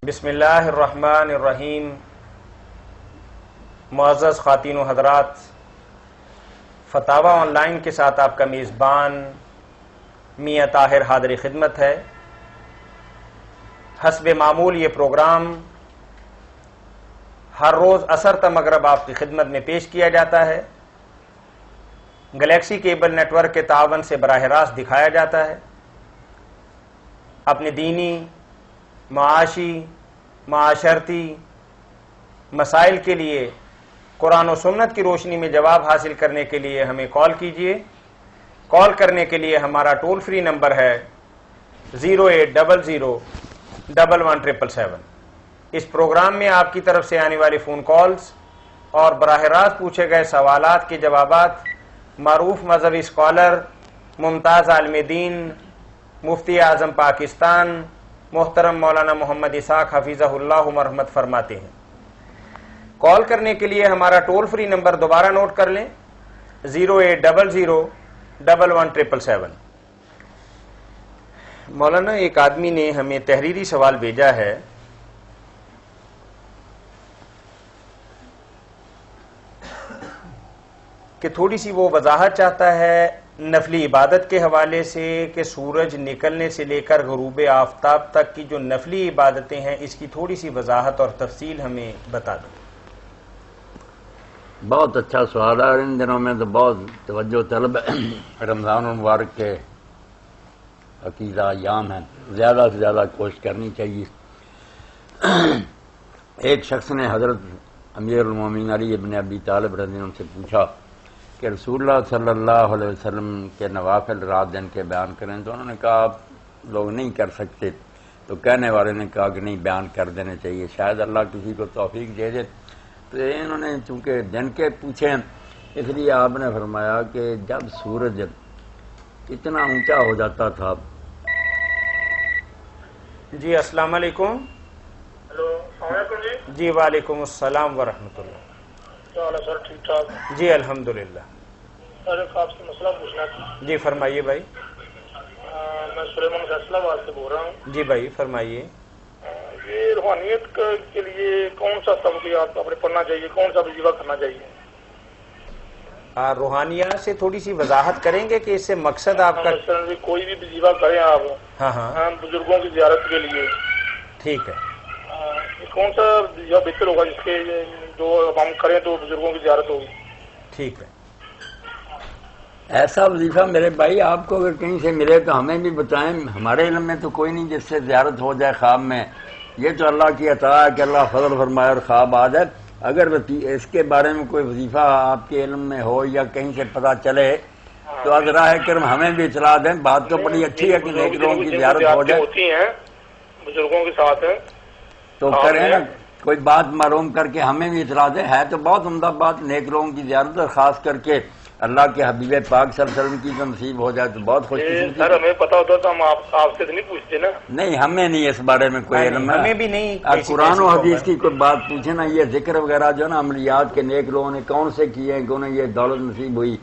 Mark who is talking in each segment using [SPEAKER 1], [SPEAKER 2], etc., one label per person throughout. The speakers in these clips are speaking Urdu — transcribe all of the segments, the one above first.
[SPEAKER 1] بسم اللہ الرحمن الرحیم۔ معزز خواتین و حضرات، فتاوی آن لائن کے ساتھ آپ کا میزبان میاں طاہر حاضر خدمت ہے۔ حسب معمول یہ پروگرام ہر روز عصر تا مغرب آپ کی خدمت میں پیش کیا جاتا ہے۔ گلیکسی کیبل نیٹ ورک کے تعاون سے براہ راست دکھایا جاتا ہے۔ اپنے دینی، معاشی، معاشرتی مسائل کے لیے قرآن و سنت کی روشنی میں جواب حاصل کرنے کے لیے ہمیں کال کیجیے۔ کال کرنے کے لیے ہمارا ٹول فری نمبر ہے 08001177777۔ اس پروگرام میں آپ کی طرف سے آنے والی فون کالز اور براہ راست پوچھے گئے سوالات کے جوابات معروف مذہبی اسکالر، ممتاز عالم دین، مفتی اعظم پاکستان محترم مولانا محمد اسحاق حفیظہ اللہ مرحمت فرماتے ہیں۔ کال کرنے کے لیے ہمارا ٹول فری نمبر دوبارہ نوٹ کر لیں 08001177777۔ مولانا، ایک آدمی نے ہمیں تحریری سوال بھیجا ہے کہ تھوڑی سی وہ وضاحت چاہتا ہے نفلی عبادت کے حوالے سے کہ سورج نکلنے سے لے کر غروب آفتاب تک کی جو نفلی عبادتیں ہیں اس کی تھوڑی سی وضاحت اور تفصیل ہمیں بتا دیں۔
[SPEAKER 2] بہت اچھا سوال ہے، اور ان دنوں میں تو بہت توجہ طلب رمضان المبارک کے عقیدہ ایام ہیں، زیادہ سے زیادہ کوشش کرنی چاہیے۔ ایک شخص نے حضرت امیر المومنین علی ابن ابی طالب رضی اللہ عنہ سے پوچھا کہ رسول اللہ صلی اللہ علیہ وسلم کے نوافل رات دن کے بیان کریں، تو انہوں نے کہا آپ لوگ نہیں کر سکتے، تو کہنے والے نے کہا کہ نہیں، بیان کر دینے چاہیے، شاید اللہ کسی کو توفیق دے دے۔ تو انہوں نے چونکہ دن کے پوچھے اس لیے آپ نے فرمایا کہ جب سورج اتنا اونچا ہو جاتا تھا۔
[SPEAKER 1] جی السلام علیکم۔
[SPEAKER 3] ہلو، السلام علیکم۔
[SPEAKER 1] جی وعلیکم السلام ورحمۃ اللہ۔
[SPEAKER 3] کیا حال ہے سر؟ ٹھیک ٹھاک؟
[SPEAKER 1] جی الحمدللہ۔
[SPEAKER 3] سر ایک آپ سے مسئلہ پوچھنا تھا۔
[SPEAKER 1] جی فرمائیے بھائی۔
[SPEAKER 3] میں سلیمان فیصلہ آباد سے بول رہا ہوں۔
[SPEAKER 1] جی بھائی فرمائیے۔
[SPEAKER 3] یہ روحانیت کے لیے کون سا سبقیات اپنے پڑھنا چاہیے، کون سا وظیفہ کرنا چاہیے؟
[SPEAKER 1] روحانیات سے تھوڑی سی وضاحت کریں گے کہ اس سے مقصد آپ کا؟
[SPEAKER 3] کوئی بھی وظیفہ کریں آپ
[SPEAKER 1] ہاں ہاں
[SPEAKER 3] بزرگوں کی زیارت کے لیے،
[SPEAKER 1] ٹھیک ہے۔
[SPEAKER 3] کون سا وظیفہ بہتر ہوگا جس کے جو ہم کریں تو بزرگوں کی زیارت ہوگی؟
[SPEAKER 1] ٹھیک ہے۔
[SPEAKER 2] ایسا وظیفہ میرے بھائی آپ کو اگر کہیں سے ملے تو ہمیں بھی بتائیں، ہمارے علم میں تو کوئی نہیں جس سے زیارت ہو جائے خواب میں، یہ تو اللہ کی عطا ہے کہ اللہ فضل فرمائے اور خواب آ جائے۔ اگر اس کے بارے میں کوئی وظیفہ آپ کے علم میں ہو یا کہیں سے پتہ چلے تو از راہ کرم ہمیں بھی اطلاع دیں۔ بات تو بڑی اچھی ہے کہ نیک لوگوں کی زیارت ہو جائے،
[SPEAKER 3] ہوتی ہیں بزرگوں کے ساتھ
[SPEAKER 2] تو کریں نا، کوئی بات معلوم کر کے ہمیں بھی اطلاع دیں۔ ہے تو بہت عمدہ بات نیک لوگوں کی زیارت، اور خاص کر کے اللہ کے حبیب پاک صلی اللہ علیہ وسلم کی جو نصیب ہو جائے تو بہت خوش قسمتی۔
[SPEAKER 3] سر ہمیں پتا ہوتا تو ہم آپ سے نہیں پوچھتے نا۔
[SPEAKER 2] نہیں، ہمیں نہیں اس بارے میں کوئی علم ہے،
[SPEAKER 1] ہمیں بھی نہیں۔
[SPEAKER 2] قرآن و حدیث کی کوئی بات پوچھے نا، یہ ذکر وغیرہ جو نا عملیات کے نیک لوگوں نے کون سے کیے ہیں کہ انہیں یہ دولت نصیب ہوئی،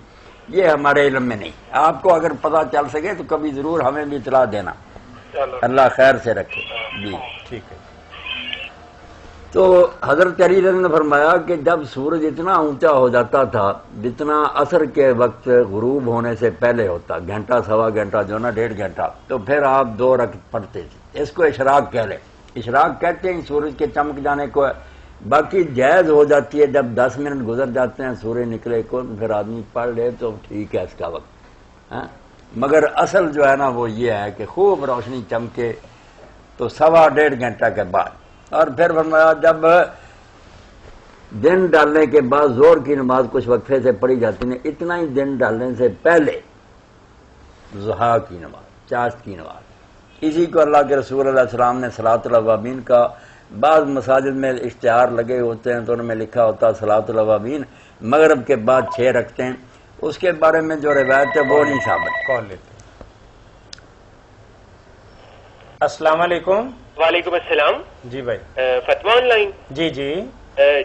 [SPEAKER 2] یہ ہمارے علم میں نہیں۔ آپ کو اگر پتہ چل سکے تو کبھی ضرور ہمیں بھی اطلاع دینا، اللہ خیر سے رکھے۔ جی
[SPEAKER 1] ٹھیک ہے۔
[SPEAKER 2] تو حضرت علی رضی اللہ عنہ نے فرمایا کہ جب سورج اتنا اونچا ہو جاتا تھا جتنا عصر کے وقت غروب ہونے سے پہلے ہوتا، گھنٹہ سوا گھنٹہ جو نا 1.5 گھنٹہ، تو پھر آپ 2 رکعت پڑھتے تھے۔ اس کو اشراق کہہ لیں، اشراق کہتے ہیں سورج کے چمک جانے کو۔ باقی جائز ہو جاتی ہے جب 10 منٹ گزر جاتے ہیں سورج نکلے کو، پھر آدمی پڑھ لے تو ٹھیک ہے اس کا وقت، مگر اصل جو ہے نا وہ یہ ہے کہ خوب روشنی چمکے تو 1.5 گھنٹہ کے بعد۔ اور پھر فرمایا جب دن ڈالنے کے بعد زور کی نماز کچھ وقفے سے پڑھی جاتی ہے، اتنا ہی دن ڈالنے سے پہلے ضحیٰ کی نماز، چاشت کی نماز، اسی کو اللہ کے رسول علیہ السلام نے صلاۃ الاوابین کا، بعض مساجد میں اشتہار لگے ہوتے ہیں تو ان میں لکھا ہوتا ہے صلاۃ الاوابین، مغرب کے بعد 6 رکھتے ہیں، اس کے بارے میں جو روایت ہے وہ نہیں ثابت۔
[SPEAKER 1] کال لیتے ہیں۔ السلام علیکم۔
[SPEAKER 4] وعلیکم السلام۔
[SPEAKER 1] جی بھائی۔
[SPEAKER 4] فتویٰ آن لائن۔
[SPEAKER 1] جی جی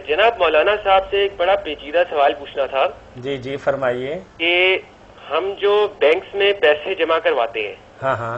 [SPEAKER 4] جناب مولانا صاحب سے ایک بڑا پیچیدہ سوال پوچھنا تھا۔
[SPEAKER 1] جی جی فرمائیے۔
[SPEAKER 4] کہ ہم جو بینکس میں پیسے جمع کرواتے ہیں،
[SPEAKER 1] ہاں ہاں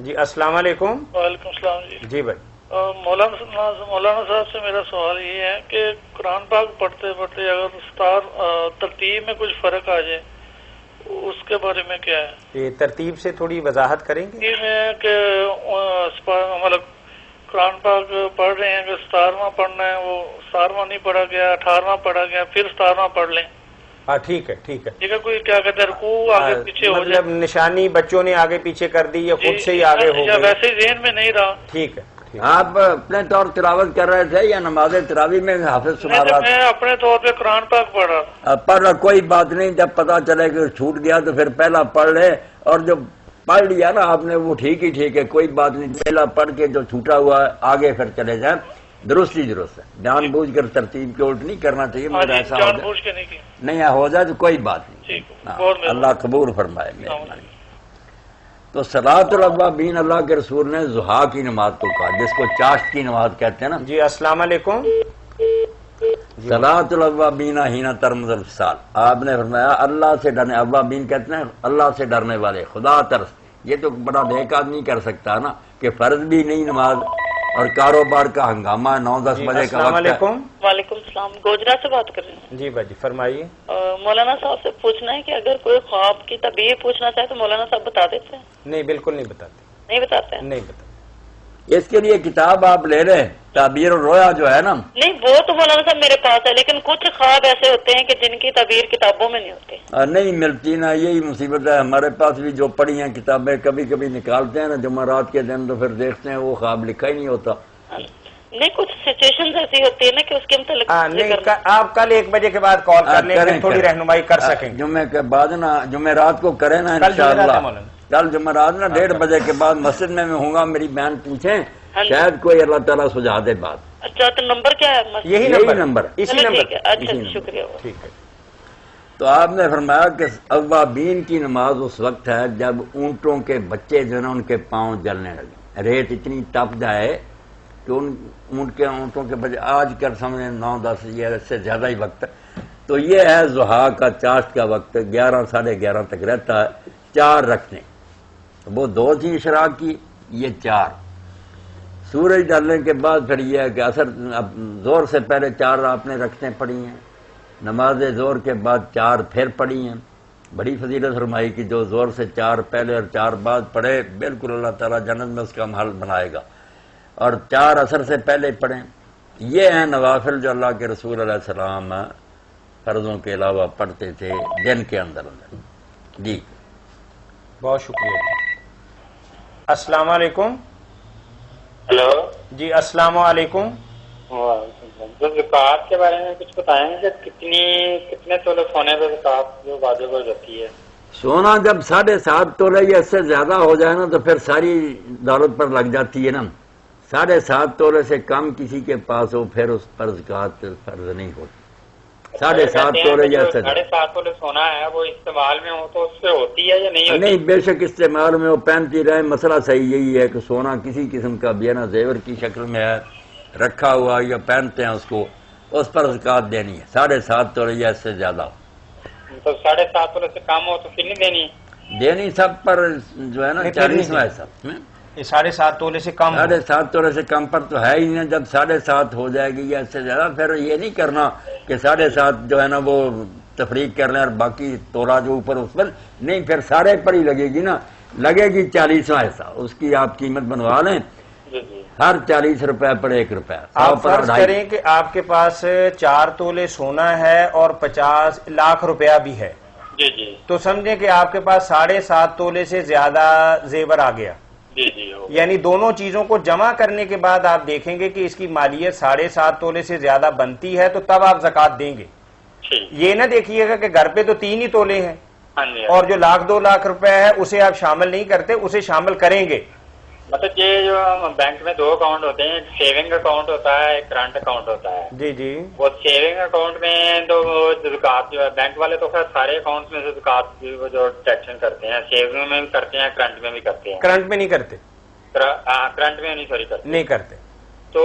[SPEAKER 1] جی السلام علیکم.
[SPEAKER 3] وعلیکم السلام جی.
[SPEAKER 1] جی بھائی.
[SPEAKER 3] مولانا صاحب سے میرا سوال یہ ہے کہ قرآن پاک پڑھتے پڑھتے اگر ترتیب میں کچھ فرق آ جائے اس کے بارے میں کیا ہے؟
[SPEAKER 1] یہ ترتیب سے تھوڑی وضاحت کریں گے؟
[SPEAKER 3] یہ میں کہ مطلب قرآن پاک پڑھ رہے ہیں کہ 17واں پڑھنا ہے، وہ 17واں نہیں پڑھا گیا، 18واں پڑھا گیا، پھر 17واں پڑھ لیں.
[SPEAKER 1] ہاں ٹھیک ہے ٹھیک ہے.
[SPEAKER 3] ٹھیک ہے. کوئی کیا کہتے ہیں رکوع آگے پیچھے ہو جائے،
[SPEAKER 1] مطلب نشانی بچوں نے آگے پیچھے کر دی یا خود سے ہی آگے ہو
[SPEAKER 3] یا
[SPEAKER 1] گئی؟
[SPEAKER 3] ویسے ہی ذہن میں نہیں رہا.
[SPEAKER 1] ٹھیک ہے.
[SPEAKER 2] آپ اپنے طور تلاوت کر رہے تھے یا نماز تراویح میں حافظ سنا رہا
[SPEAKER 3] میں اپنے طور پہ قرآن پاک پڑھ رہا تھا.
[SPEAKER 2] پڑھ رہا؟ کوئی بات نہیں، جب پتا چلے کہ چھوٹ گیا تو پھر پہلا پڑھ لے، اور جو پڑھ لیا نا آپ نے وہ ٹھیک ہی ٹھیک ہے، کوئی بات نہیں. پہلا پڑھ کے جو چھوٹا ہوا ہے آگے پھر چلے جائیں، درست ہی درست ہے. جان بوجھ کر ترتیب کے الٹ نہیں کرنا چاہیے. مگر ایسا ہو
[SPEAKER 3] جان
[SPEAKER 2] جائے
[SPEAKER 3] بوجھ کے نہیں کی.
[SPEAKER 2] نہیں ہو جائے تو کوئی بات نہیں.
[SPEAKER 3] ٹھیک ہے.
[SPEAKER 2] ہاں،
[SPEAKER 3] بہت مہربانی.
[SPEAKER 2] اللہ قبول فرمائے مہربانی. تو صلاۃ الاوابین، اللہ کے رسول نے ضحیٰ کی نماز کو کہا، جس کو چاشت کی نماز کہتے ہیں نا.
[SPEAKER 1] جی السلام علیکم.
[SPEAKER 2] صلاۃ الاوابین حین ترمض الفصال، آپ نے فرمایا اللہ سے ڈرنے، اوابین کہتے ہیں اللہ سے ڈرنے والے، خدا ترس. یہ تو بڑا نیک آدمی کر سکتا نا کہ فرض بھی نہیں نماز اور کاروبار کا ہنگامہ 9-10 بجے کا
[SPEAKER 1] السلام
[SPEAKER 2] وقت ہے.
[SPEAKER 1] علیکم.
[SPEAKER 5] وعلیکم السلام. گوجرا سے بات کر رہے ہیں.
[SPEAKER 1] جی بھائی جی فرمائیے.
[SPEAKER 5] مولانا صاحب سے پوچھنا ہے کہ اگر کوئی خواب کی تعبیر پوچھنا چاہے تو مولانا صاحب بتا دیتے ہیں؟
[SPEAKER 1] نہیں بالکل نہیں بتاتے.
[SPEAKER 5] نہیں بتاتے ہیں؟
[SPEAKER 1] نہیں بتاتے.
[SPEAKER 2] اس کے لیے کتاب آپ لے لیں، تعبیر الرویا جو ہے نا.
[SPEAKER 5] نہیں وہ تو مولانا صاحب میرے پاس ہے، لیکن کچھ خواب ایسے ہوتے ہیں کہ جن کی تعبیر کتابوں میں نہیں ہوتی.
[SPEAKER 2] نہیں ملتی نا، یہی مصیبت ہے. ہمارے پاس بھی جو پڑھی ہیں کتابیں کبھی کبھی نکالتے ہیں نا جمعرات کے دن، تو پھر دیکھتے ہیں وہ خواب لکھا ہی نہیں ہوتا.
[SPEAKER 5] نہیں کچھ سچویشن ایسی ہوتی ہے نا کہ اس کے متعلق
[SPEAKER 1] نہیں آپ کل 1 بجے کے بعد کال کر لیں، پھر تھوڑی رہنمائی کر سکیں گے.
[SPEAKER 2] جمعے کے بعد نا، جمعرات کو کریں نا
[SPEAKER 1] کل جمعرات ہے
[SPEAKER 2] انشاءاللہ.
[SPEAKER 1] مولانا.
[SPEAKER 2] کل جمعرات نا 1:30 بجے کے بعد مسجد میں ہوں گا. میری بہن پوچھیں، شاید کوئی اللہ تعالیٰ سجھا دے بات.
[SPEAKER 5] اچھا تو نمبر کیا ہے؟
[SPEAKER 1] یہی نمبر
[SPEAKER 2] اسی
[SPEAKER 5] چلو
[SPEAKER 1] نمبر
[SPEAKER 5] ٹھیک ہے. اچھا شکریہ.
[SPEAKER 1] ٹھیک ہے.
[SPEAKER 2] تو آپ نے فرمایا کہ اوابین کی نماز اس وقت ہے جب اونٹوں کے بچے جو نا ان کے پاؤں جلنے لگے، ریت اتنی تپ جائے کہ اونٹوں کے بچے آج کل سمجھیں 9-10 یا اس سے زیادہ ہی وقت ہے. تو یہ ہے ضحیٰ کا چاشت کا وقت. 11 ساڑھے 11 تک رہتا ہے. 4 رکھنے، وہ 2 تھی اشراق کی، یہ 4. سورج ڈالنے کے بعد پھر یہ ہے کہ اثر زور سے پہلے 4 آپ نے رکھتے پڑھی ہیں، نماز زور کے بعد 4 پھر پڑھی ہیں. بڑی فضیلت فرمائی کہ جو زور سے 4 پہلے اور 4 بعد پڑھے بالکل اللہ تعالیٰ جنت میں اس کا محل بنائے گا. اور 4 اثر سے پہلے پڑھیں. یہ ہیں نوافل جو اللہ کے رسول علیہ السلام فرضوں کے علاوہ پڑھتے تھے دن کے اندر. جی
[SPEAKER 1] بہت شکریہ. السلام علیکم.
[SPEAKER 6] ہلو
[SPEAKER 1] جی السلام علیکم.
[SPEAKER 6] جو زکوٰۃ کے بارے میں کچھ بتائیں گے کہ کتنے تولے سونے پہ زکوٰۃ جو واجب ہو جاتی ہے؟
[SPEAKER 2] سونا جب 7.5 تولے یا اس سے زیادہ ہو جائے نا تو پھر ساری دولت پر لگ جاتی ہے نا. 7.5 تولے سے کم کسی کے پاس ہو پھر اس پر زکوٰۃ فرض نہیں ہوتی. 7.5 تولے یا اس سے
[SPEAKER 6] 7.5 تولے سونا ہے وہ استعمال میں ہو تو اس سے ہوتی ہے یا نہیں ہوتی؟
[SPEAKER 2] نہیں، بے شک استعمال میں وہ پہنتی رہے. مسئلہ صحیح یہی ہے کہ سونا کسی قسم کا بھی ہے نا زیور کی شکل میں ہے رکھا ہوا یا پہنتے ہیں اس کو، اس پر زکوٰۃ دینی ہے. 7.5 تولے یا اس سے زیادہ ہو
[SPEAKER 6] تو 7.5 تولے سے کم ہو تو پھر نہیں
[SPEAKER 2] دینی سب پر جو ہے نا 40واں حصہ.
[SPEAKER 1] یہ 7.5 تولے سے کم
[SPEAKER 2] 7.5 تولے سے کم پر تو ہے ہی نہیں. جب 7.5 ہو جائے گی یا اس سے زیادہ پھر یہ نہیں کرنا کہ 7.5 جو ہے نا وہ تفریق کر لیں اور باقی تولا جو اوپر اس پر نہیں، پھر سارے پر ہی لگے گی نا. لگے گی 40واں حصہ، اس کی آپ قیمت بنوا لیں. ہر 40 روپے پر 1 روپے.
[SPEAKER 1] آپ فرض کریں کہ آپ کے پاس 4 تولے سونا ہے اور 50 لاکھ روپیہ بھی ہے،
[SPEAKER 6] جی جی
[SPEAKER 1] تو سمجھیں کہ آپ کے پاس 7.5 تولے سے زیادہ زیور آ گیا.
[SPEAKER 6] جی جی
[SPEAKER 1] یعنی دونوں چیزوں کو جمع کرنے کے بعد آپ دیکھیں گے کہ اس کی مالیت 7.5 تولے سے زیادہ بنتی ہے تو تب آپ زکوٰۃ دیں گے. یہ نہ دیکھیے گا کہ گھر پہ تو 3 ہی تولے ہیں اور جو 1-2 لاکھ روپے ہے اسے آپ شامل نہیں کرتے، اسے شامل کریں گے.
[SPEAKER 6] مطلب یہ جو بینک میں 2 اکاؤنٹ ہوتے ہیں، ایک سیونگ اکاؤنٹ ہوتا ہے، ایک کرنٹ اکاؤنٹ ہوتا ہے.
[SPEAKER 1] جی جی.
[SPEAKER 6] وہ سیونگ اکاؤنٹ میں تو زکوٰۃ جو ہے بینک والے تو خیر سارے اکاؤنٹ میں سے زکوٰۃ جو ٹیکشن کرتے ہیں، سیونگ میں بھی کرتے ہیں، کرنٹ میں بھی کرتے ہیں.
[SPEAKER 1] کرنٹ میں نہیں کرتے.
[SPEAKER 6] کرنٹ میں نہیں
[SPEAKER 1] کرتے.
[SPEAKER 6] تو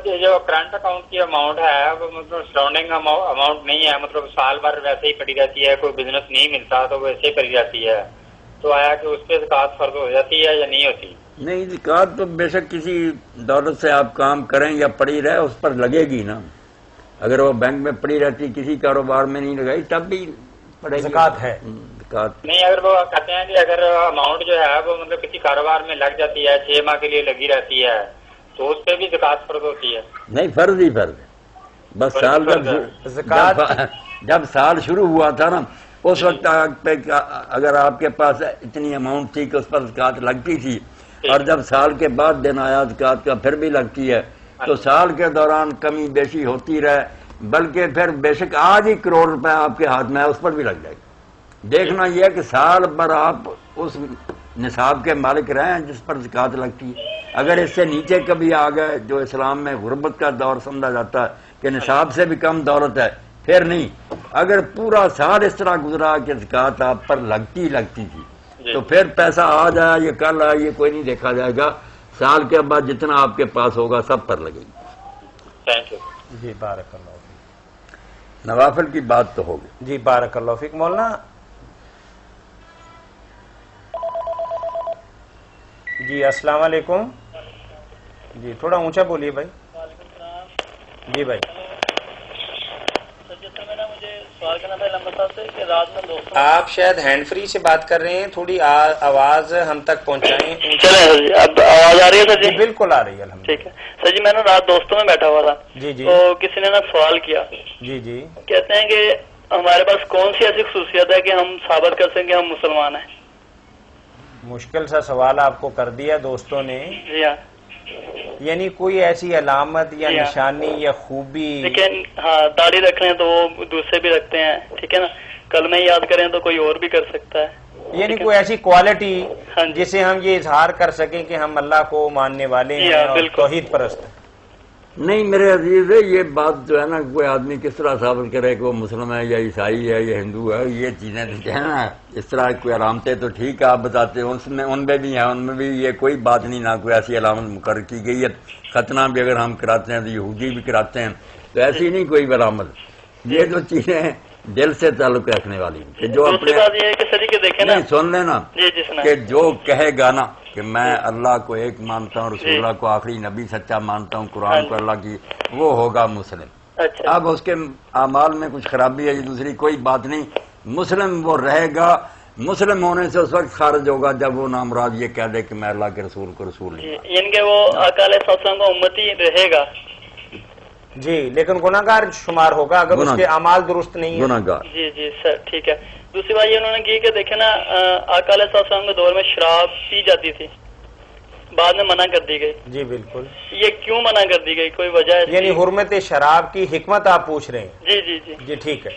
[SPEAKER 6] جو کرنٹ اکاؤنٹ کی اماؤنٹ ہے وہ مطلب سراؤنڈنگ اماؤنٹ نہیں ہے، مطلب سال بھر ویسے ہی پڑی رہتی ہے، کوئی بزنس نہیں ملتا تو ویسے ہی پڑی رہتی ہے. تو آیا کہ اس پہ زکوٰۃ فرض ہو جاتی ہے یا نہیں ہوتی؟
[SPEAKER 2] نہیں، زکوٰۃ تو بے شک کسی دولت سے آپ کام کریں یا پڑی رہے اس پر لگے گی نا. اگر وہ بینک میں پڑی رہتی کسی کاروبار میں نہیں لگائی تب بھی پڑے گی.
[SPEAKER 1] زکوٰۃ ہے.
[SPEAKER 2] زکوٰۃ
[SPEAKER 6] نہیں، اگر وہ کہتے ہیں کہ اگر اماؤنٹ جو ہے وہ مطلب کسی کاروبار میں لگ جاتی ہے 6 ماہ کے لیے لگی رہتی ہے تو اس پہ بھی زکوٰۃ فرض ہوتی ہے؟
[SPEAKER 2] نہیں، فرض ہی فرض ہے. بس سال جب سال شروع ہوا تھا نا اس وقت پہ اگر آپ کے پاس اتنی اماؤنٹ تھی کہ اس پر زکوٰۃ لگتی تھی، اور جب سال کے بعد دن آیا زکوٰۃ کا پھر بھی لگتی ہے، تو سال کے دوران کمی بیشی ہوتی رہے، بلکہ پھر بے شک آج ہی کروڑ روپے آپ کے ہاتھ میں ہے اس پر بھی لگ جائے گی. دیکھنا یہ ہے کہ سال بھر آپ اس نصاب کے مالک رہے ہیں جس پر زکوٰۃ لگتی ہے. اگر اس سے نیچے کبھی آ گئے، جو اسلام میں غربت کا دور سمجھا جاتا ہے کہ نصاب سے بھی کم دولت ہے، پھر نہیں. اگر پورا سال اس طرح گزرا کہ زکوٰۃ آپ پر لگتی تھی تو پھر پیسہ آج آیا یہ کل آیا یہ کوئی نہیں دیکھا جائے گا. سال کے بعد جتنا آپ کے پاس ہوگا سب پر لگے گی.
[SPEAKER 6] Thank you.
[SPEAKER 1] جی بارک اللہ فیک.
[SPEAKER 2] نوافل کی بات تو ہوگی.
[SPEAKER 1] جی بارک اللہ فیک. مولانا جی السلام علیکم. جی تھوڑا اونچا بولیے بھائی. جی بھائی. آپ شاید ہینڈ فری سے بات کر رہے ہیں، تھوڑی آواز ہم تک پہنچائیں.
[SPEAKER 5] چلے سر جی، اب آواز آ رہی ہے سر جی؟
[SPEAKER 1] بالکل آ رہی ہے الحمد.
[SPEAKER 5] ٹھیک ہے سر جی. میں نا رات دوستوں میں بیٹھا ہوا تھا،
[SPEAKER 1] جی جی
[SPEAKER 5] تو کسی نے نا سوال کیا.
[SPEAKER 1] جی جی.
[SPEAKER 5] کہتے ہیں کہ ہمارے پاس کون سی ایسی خصوصیت ہے کہ ہم ثابت کر سکیں کہ ہم مسلمان ہیں؟
[SPEAKER 1] مشکل سا سوال آپ کو کر دیا دوستوں نے.
[SPEAKER 5] جی ہاں.
[SPEAKER 1] یعنی کوئی ایسی علامت یا
[SPEAKER 5] جی ہاں.
[SPEAKER 1] نشانی یا خوبی؟
[SPEAKER 5] لیکن ہاں داڑھی رکھ رہے ہیں تو وہ دوسرے بھی رکھتے ہیں، ٹھیک ہے نا. کلمہ یاد کریں تو کوئی اور بھی کر سکتا ہے.
[SPEAKER 1] یعنی کوئی ایسی کوالٹی
[SPEAKER 5] ہاں جی.
[SPEAKER 1] جسے ہم یہ اظہار کر سکیں کہ ہم اللہ کو ماننے والے
[SPEAKER 5] جی
[SPEAKER 1] ہیں
[SPEAKER 5] ہاں،
[SPEAKER 1] اور
[SPEAKER 5] بالکل.
[SPEAKER 1] توحید پرست ہیں.
[SPEAKER 2] نہیں میرے عزیز ہے، یہ بات جو ہے نا کوئی آدمی کس طرح ثابت کرے کہ وہ مسلم ہے یا عیسائی ہے یا ہندو ہے، یہ چیزیں تو کیا ہے نا اس طرح کوئی علامتیں تو ٹھیک ہے آپ بتاتے ہیں، ان میں بھی ہیں، ان میں بھی یہ کوئی بات نہیں، نہ کوئی ایسی علامت مقرر کی گئی ہے. ختنہ بھی اگر ہم کراتے ہیں تو یہودی بھی کراتے ہیں، تو ایسی نہیں کوئی علامت. یہ جو چیزیں ہیں دل سے تعلق رکھنے والی کہ جو
[SPEAKER 5] دوسری
[SPEAKER 2] اپنے
[SPEAKER 5] بات یہ ہے کہ سر جی کہ دیکھیں نا،
[SPEAKER 2] نہیں سن لینا
[SPEAKER 5] جی جی سنا.
[SPEAKER 2] کہ جو کہے گا نا کہ میں اللہ کو ایک مانتا ہوں، رسول اللہ کو آخری نبی سچا مانتا ہوں، قرآن کو اللہ کی، وہ ہوگا مسلم.
[SPEAKER 5] اچھا
[SPEAKER 2] اب اس کے اعمال میں کچھ خرابی ہے یہ دوسری کوئی بات نہیں، مسلم وہ رہے گا. مسلم ہونے سے اس وقت خارج ہوگا جب وہ نامراد یہ کہہ دے کہ میں اللہ کے رسول کو رسول نہیں.
[SPEAKER 5] یعنی کہ وہ آقا علیہ السلام کا امتی رہے گا
[SPEAKER 1] جی، لیکن گناہگار شمار ہوگا اگر اس کے اعمال درست نہیں ہیں.
[SPEAKER 2] گناہگار.
[SPEAKER 5] جی جی سر ٹھیک ہے. دوسری بات یہ انہوں نے کی کہ دیکھیں نا آقا علیہ السلام کے دور میں شراب پی جاتی تھی، بعد میں منع کر دی گئی.
[SPEAKER 1] جی بالکل.
[SPEAKER 5] یہ کیوں منع کر دی گئی؟ کوئی وجہ ہے؟
[SPEAKER 1] یعنی حرمت شراب کی حکمت آپ پوچھ رہے ہیں؟
[SPEAKER 5] جی جی جی
[SPEAKER 1] جی ٹھیک ہے.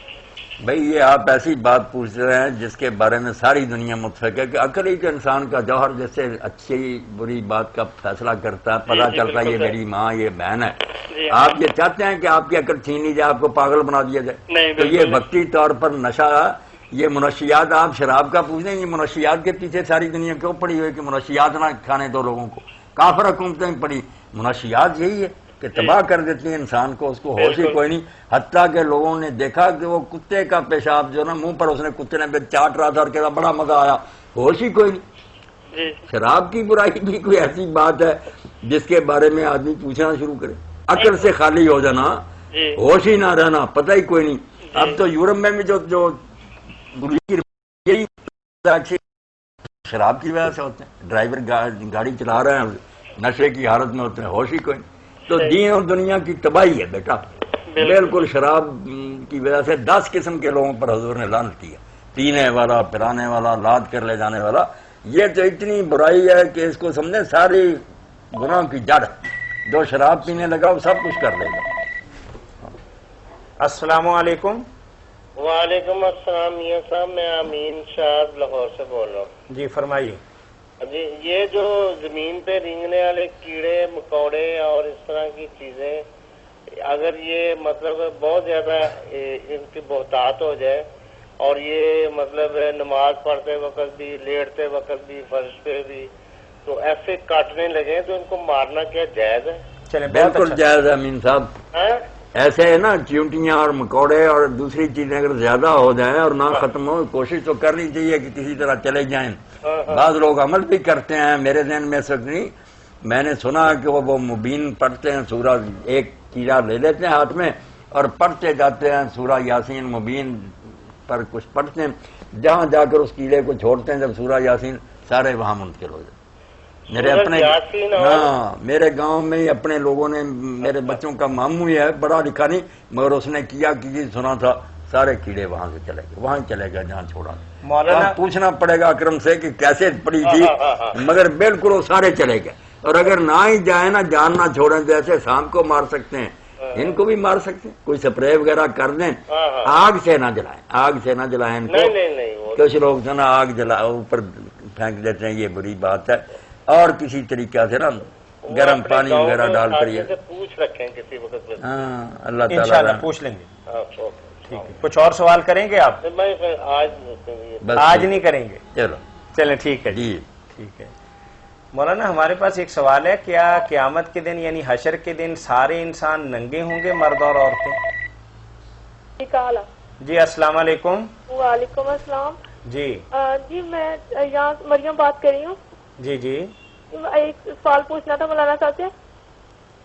[SPEAKER 2] بھئی یہ آپ ایسی بات پوچھ رہے ہیں جس کے بارے میں ساری دنیا متفق ہے کہ عقل ہی کے انسان کا جوہر جیسے اچھی بری بات کا فیصلہ کرتا ہے، پتہ
[SPEAKER 5] جی،
[SPEAKER 2] چلتا ہے یہ
[SPEAKER 5] بالکل
[SPEAKER 2] میری ماں یہ بہن ہے.
[SPEAKER 5] جی
[SPEAKER 2] آپ یہ چاہتے ہیں کہ آپ کی عقل چھین لی جائے، آپ کو پاگل بنا دیا جائے؟
[SPEAKER 5] نہیں
[SPEAKER 2] تو یہ
[SPEAKER 5] بالکل
[SPEAKER 2] وقتی طور پر نشہ، یہ منشیات آپ شراب کا پوچھ رہے ہیں، یہ منشیات کے پیچھے ساری دنیا کیوں پڑی ہوئی کہ منشیات نہ کھانے دو لوگوں کو؟ کافر حکومتیں پڑی، منشیات یہی ہے کہ تباہ کر دیتی ہیں انسان کو، اس کو ہوش ہی کوئی نہیں. حتیٰ کہ لوگوں نے دیکھا کہ وہ کتے کا پیشاب جو نا منہ پر اس نے کتے نے چاٹ رہا تھا اور کہا بڑا مزہ آیا، ہوش ہی کوئی نہیں.
[SPEAKER 5] جی
[SPEAKER 2] شراب کی برائی بھی کوئی ایسی بات ہے جس کے بارے میں آدمی پوچھنا شروع کرے؟ عقل سے خالی ہو جانا،
[SPEAKER 5] جی
[SPEAKER 2] ہوش ہی نہ رہنا، پتہ ہی کوئی نہیں. اب تو یورپ میں بھی جو یہی شراب کی وجہ سے ہوتے ہیں، ڈرائیور گاڑی چلا رہے ہیں نشے کی حالت میں ہوتے ہیں، ہوش ہی کوئی نہیں. تو دین اور دنیا کی تباہی ہے بیٹا، بالکل. شراب کی وجہ سے 10 قسم کے لوگوں پر حضور نے لعنت کی ہے، پینے والا، پلانے والا، لاد کر لے جانے والا. یہ تو اتنی برائی ہے کہ اس کو سمجھیں ساری گناہ کی جڑ. جو شراب پینے لگا وہ سب کچھ کر لے گا.
[SPEAKER 1] السلام علیکم.
[SPEAKER 7] وعلیکم السلام میاں صاحب، میں امین شاہ لاہور سے بول رہا ہوں.
[SPEAKER 1] جی فرمائیے.
[SPEAKER 7] جی یہ جو زمین پہ رینگنے والے کیڑے مکوڑے اور اس طرح کی چیزیں، اگر یہ مطلب بہت زیادہ ان کی بہتات ہو جائے اور یہ مطلب نماز پڑھتے وقت بھی، لیٹتے وقت بھی، فرش پہ بھی، تو ایسے کاٹنے لگے تو ان کو مارنا کیا جائز ہے؟
[SPEAKER 1] چلیں
[SPEAKER 2] بالکل جائز ہے امین صاحب.
[SPEAKER 7] ہاں
[SPEAKER 2] ایسے ہے نا چیونٹیاں اور مکوڑے اور دوسری چیزیں اگر زیادہ ہو جائیں اور نہ ختم ہو، کوشش تو کرنی چاہیے کہ کسی طرح چلے جائیں. بعض لوگ عمل بھی کرتے ہیں، میرے ذہن میں سک نہیں، میں نے سنا کہ وہ مبین پڑھتے ہیں سورہ، ایک کیڑا لے لیتے ہیں ہاتھ میں اور پڑھتے جاتے ہیں سورہ یاسین مبین پر کچھ پڑھتے ہیں، جہاں جا کر اس کیڑے کو چھوڑتے ہیں جب سورہ یاسین سارے وہاں منتقل ہو جاتے. میرے اپنے میرے گاؤں میں ہی اپنے لوگوں نے، میرے بچوں کا ماموں ہی ہے، بڑا لکھا نہیں مگر اس نے کیا سنا تھا، سارے کیڑے وہاں سے چلے گئے، وہاں چلے گئے جہاں چھوڑا. مولانا پوچھنا پڑے گا اکرم سے کہ کیسے پڑی تھی، مگر بالکل وہ سارے چلے گئے. اور اگر نہ ہی جائیں نا، جان نہ چھوڑیں، جیسے سانپ کو مار سکتے ہیں ان کو بھی مار سکتے ہیں، کوئی سپرے وغیرہ کر دیں، آگ سے نہ جلائیں، آگ سے نہ جلائیں ان کو. کچھ لوگ جو نا آگ جلا اوپر پھینک دیتے ہیں، یہ بری بات ہے. اور کسی طریقہ سے نا گرم پانی وغیرہ ڈال کر یہ
[SPEAKER 7] پوچھ رکھیں کسی وقت.
[SPEAKER 2] ہاں اللہ تعالیٰ
[SPEAKER 1] انشاءاللہ پوچھ لیں گے. ٹھیک ہے، کچھ اور سوال کریں گے آپ؟ آج نہیں کریں گے،
[SPEAKER 2] چلو
[SPEAKER 1] چلیں ٹھیک ہے جی. ٹھیک ہے مولانا، ہمارے پاس ایک سوال ہے، کیا قیامت کے دن یعنی حشر کے دن سارے انسان ننگے ہوں گے، مرد اور عورتیں؟ جی السلام علیکم.
[SPEAKER 8] وعلیکم السلام.
[SPEAKER 1] جی
[SPEAKER 8] جی میں یہاں مریم بات کر رہی ہوں.
[SPEAKER 1] جی جی
[SPEAKER 8] ایک سوال پوچھنا تھا مولانا صاحب سے.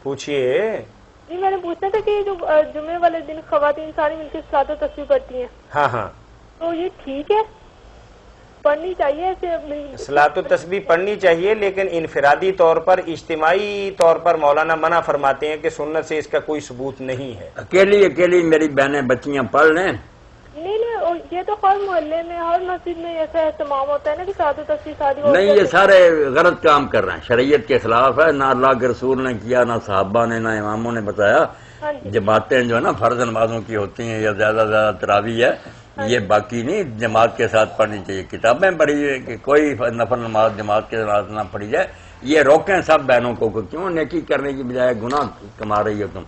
[SPEAKER 1] پوچھئے.
[SPEAKER 8] جی میں نے پوچھنا تھا کہ جو جمعے والے دن خواتین ساری مل کے صلاۃ و تسبیح پڑھتی ہیں،
[SPEAKER 1] ہاں ہاں،
[SPEAKER 8] تو یہ ٹھیک ہے، پڑھنی چاہیے ایسے؟
[SPEAKER 1] صلاۃ و تسبیح پڑھنی چاہیے، لیکن انفرادی طور پر، اجتماعی طور پر مولانا منع فرماتے ہیں کہ سنت سے اس کا کوئی ثبوت نہیں ہے.
[SPEAKER 2] اکیلی میری بہنیں بچیاں پڑھ لیں.
[SPEAKER 8] نہیں یہ تو ہر محلے میں ہر مسجد میں ایسا اہتمام ہوتا ہے نا کہ صلاۃ و تسبیح ساری.
[SPEAKER 2] نہیں، یہ سارے غلط کام کر رہے ہیں، شریعت کے خلاف ہے. نہ اللہ کے رسول نے کیا، نہ صحابہ نے، نہ اماموں نے بتایا. جماعتیں جو ہے نا فرض نمازوں کی ہوتی ہیں یا زیادہ زیادہ تراویح ہے، یہ باقی نہیں، جماعت کے ساتھ پڑھنی چاہیے. کتابیں پڑھی ہوئی کہ کوئی نفل نماز جماعت کے ساتھ نہ پڑھی جائے. یہ روکیں سب بہنوں کو، کیوں نیکی کرنے کی بجائے گناہ کما رہی ہو تم.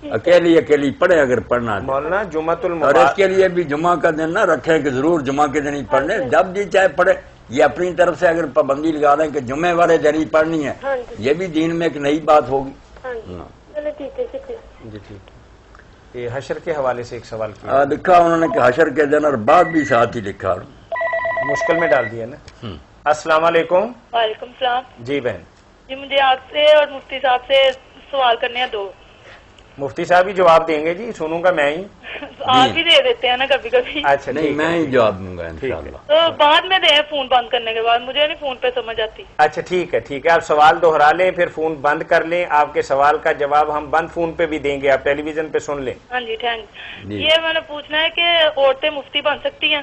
[SPEAKER 2] اکیلی پڑھے اگر پڑھنا.
[SPEAKER 1] مولانا جمعۃ
[SPEAKER 2] اور
[SPEAKER 1] المبارک،
[SPEAKER 2] اس کے لیے بھی جمعہ کا دن نہ رکھیں کہ ضرور جمعہ کے دن ہی پڑھ لیں، جب جی چاہے پڑھے. یہ اپنی طرف سے اگر پابندی لگا دیں کہ جمعے والے دن ہی پڑھنی ہے، یہ بھی دین میں ایک نئی بات ہوگی.
[SPEAKER 8] چلو ٹھیک ہے، شکریہ.
[SPEAKER 1] جی ٹھیک ہے. یہ حشر کے حوالے سے ایک سوال کیا
[SPEAKER 2] لکھا انہوں نے کہ حشر کے دن، اور بعد بھی ساتھ ہی لکھا،
[SPEAKER 1] مشکل میں ڈال دیا نا. السلام علیکم.
[SPEAKER 5] وعلیکم السلام.
[SPEAKER 1] جی بہن.
[SPEAKER 5] جی مجھے آپ سے اور مفتی صاحب سے سوال کرنے ہیں دو.
[SPEAKER 1] مفتی صاحب ہی جواب دیں گے جی، سنوں گا میں ہی.
[SPEAKER 5] آپ بھی دے دیتے ہیں نا کبھی کبھی.
[SPEAKER 1] اچھا
[SPEAKER 2] نہیں میں ہی جواب دوں گا انشاءاللہ.
[SPEAKER 5] تو بعد میں دیں فون بند کرنے کے بعد، مجھے نہیں فون پہ سمجھ آتی.
[SPEAKER 1] اچھا ٹھیک ہے، آپ سوال دوہرا لیں پھر فون بند کر لیں. آپ کے سوال کا جواب ہم بند فون پہ بھی دیں گے، آپ ٹیلی ویژن پہ سن لیں.
[SPEAKER 5] ہاں جی تھینک. یہ میں نے پوچھنا ہے کہ عورتیں مفتی بن سکتی ہیں؟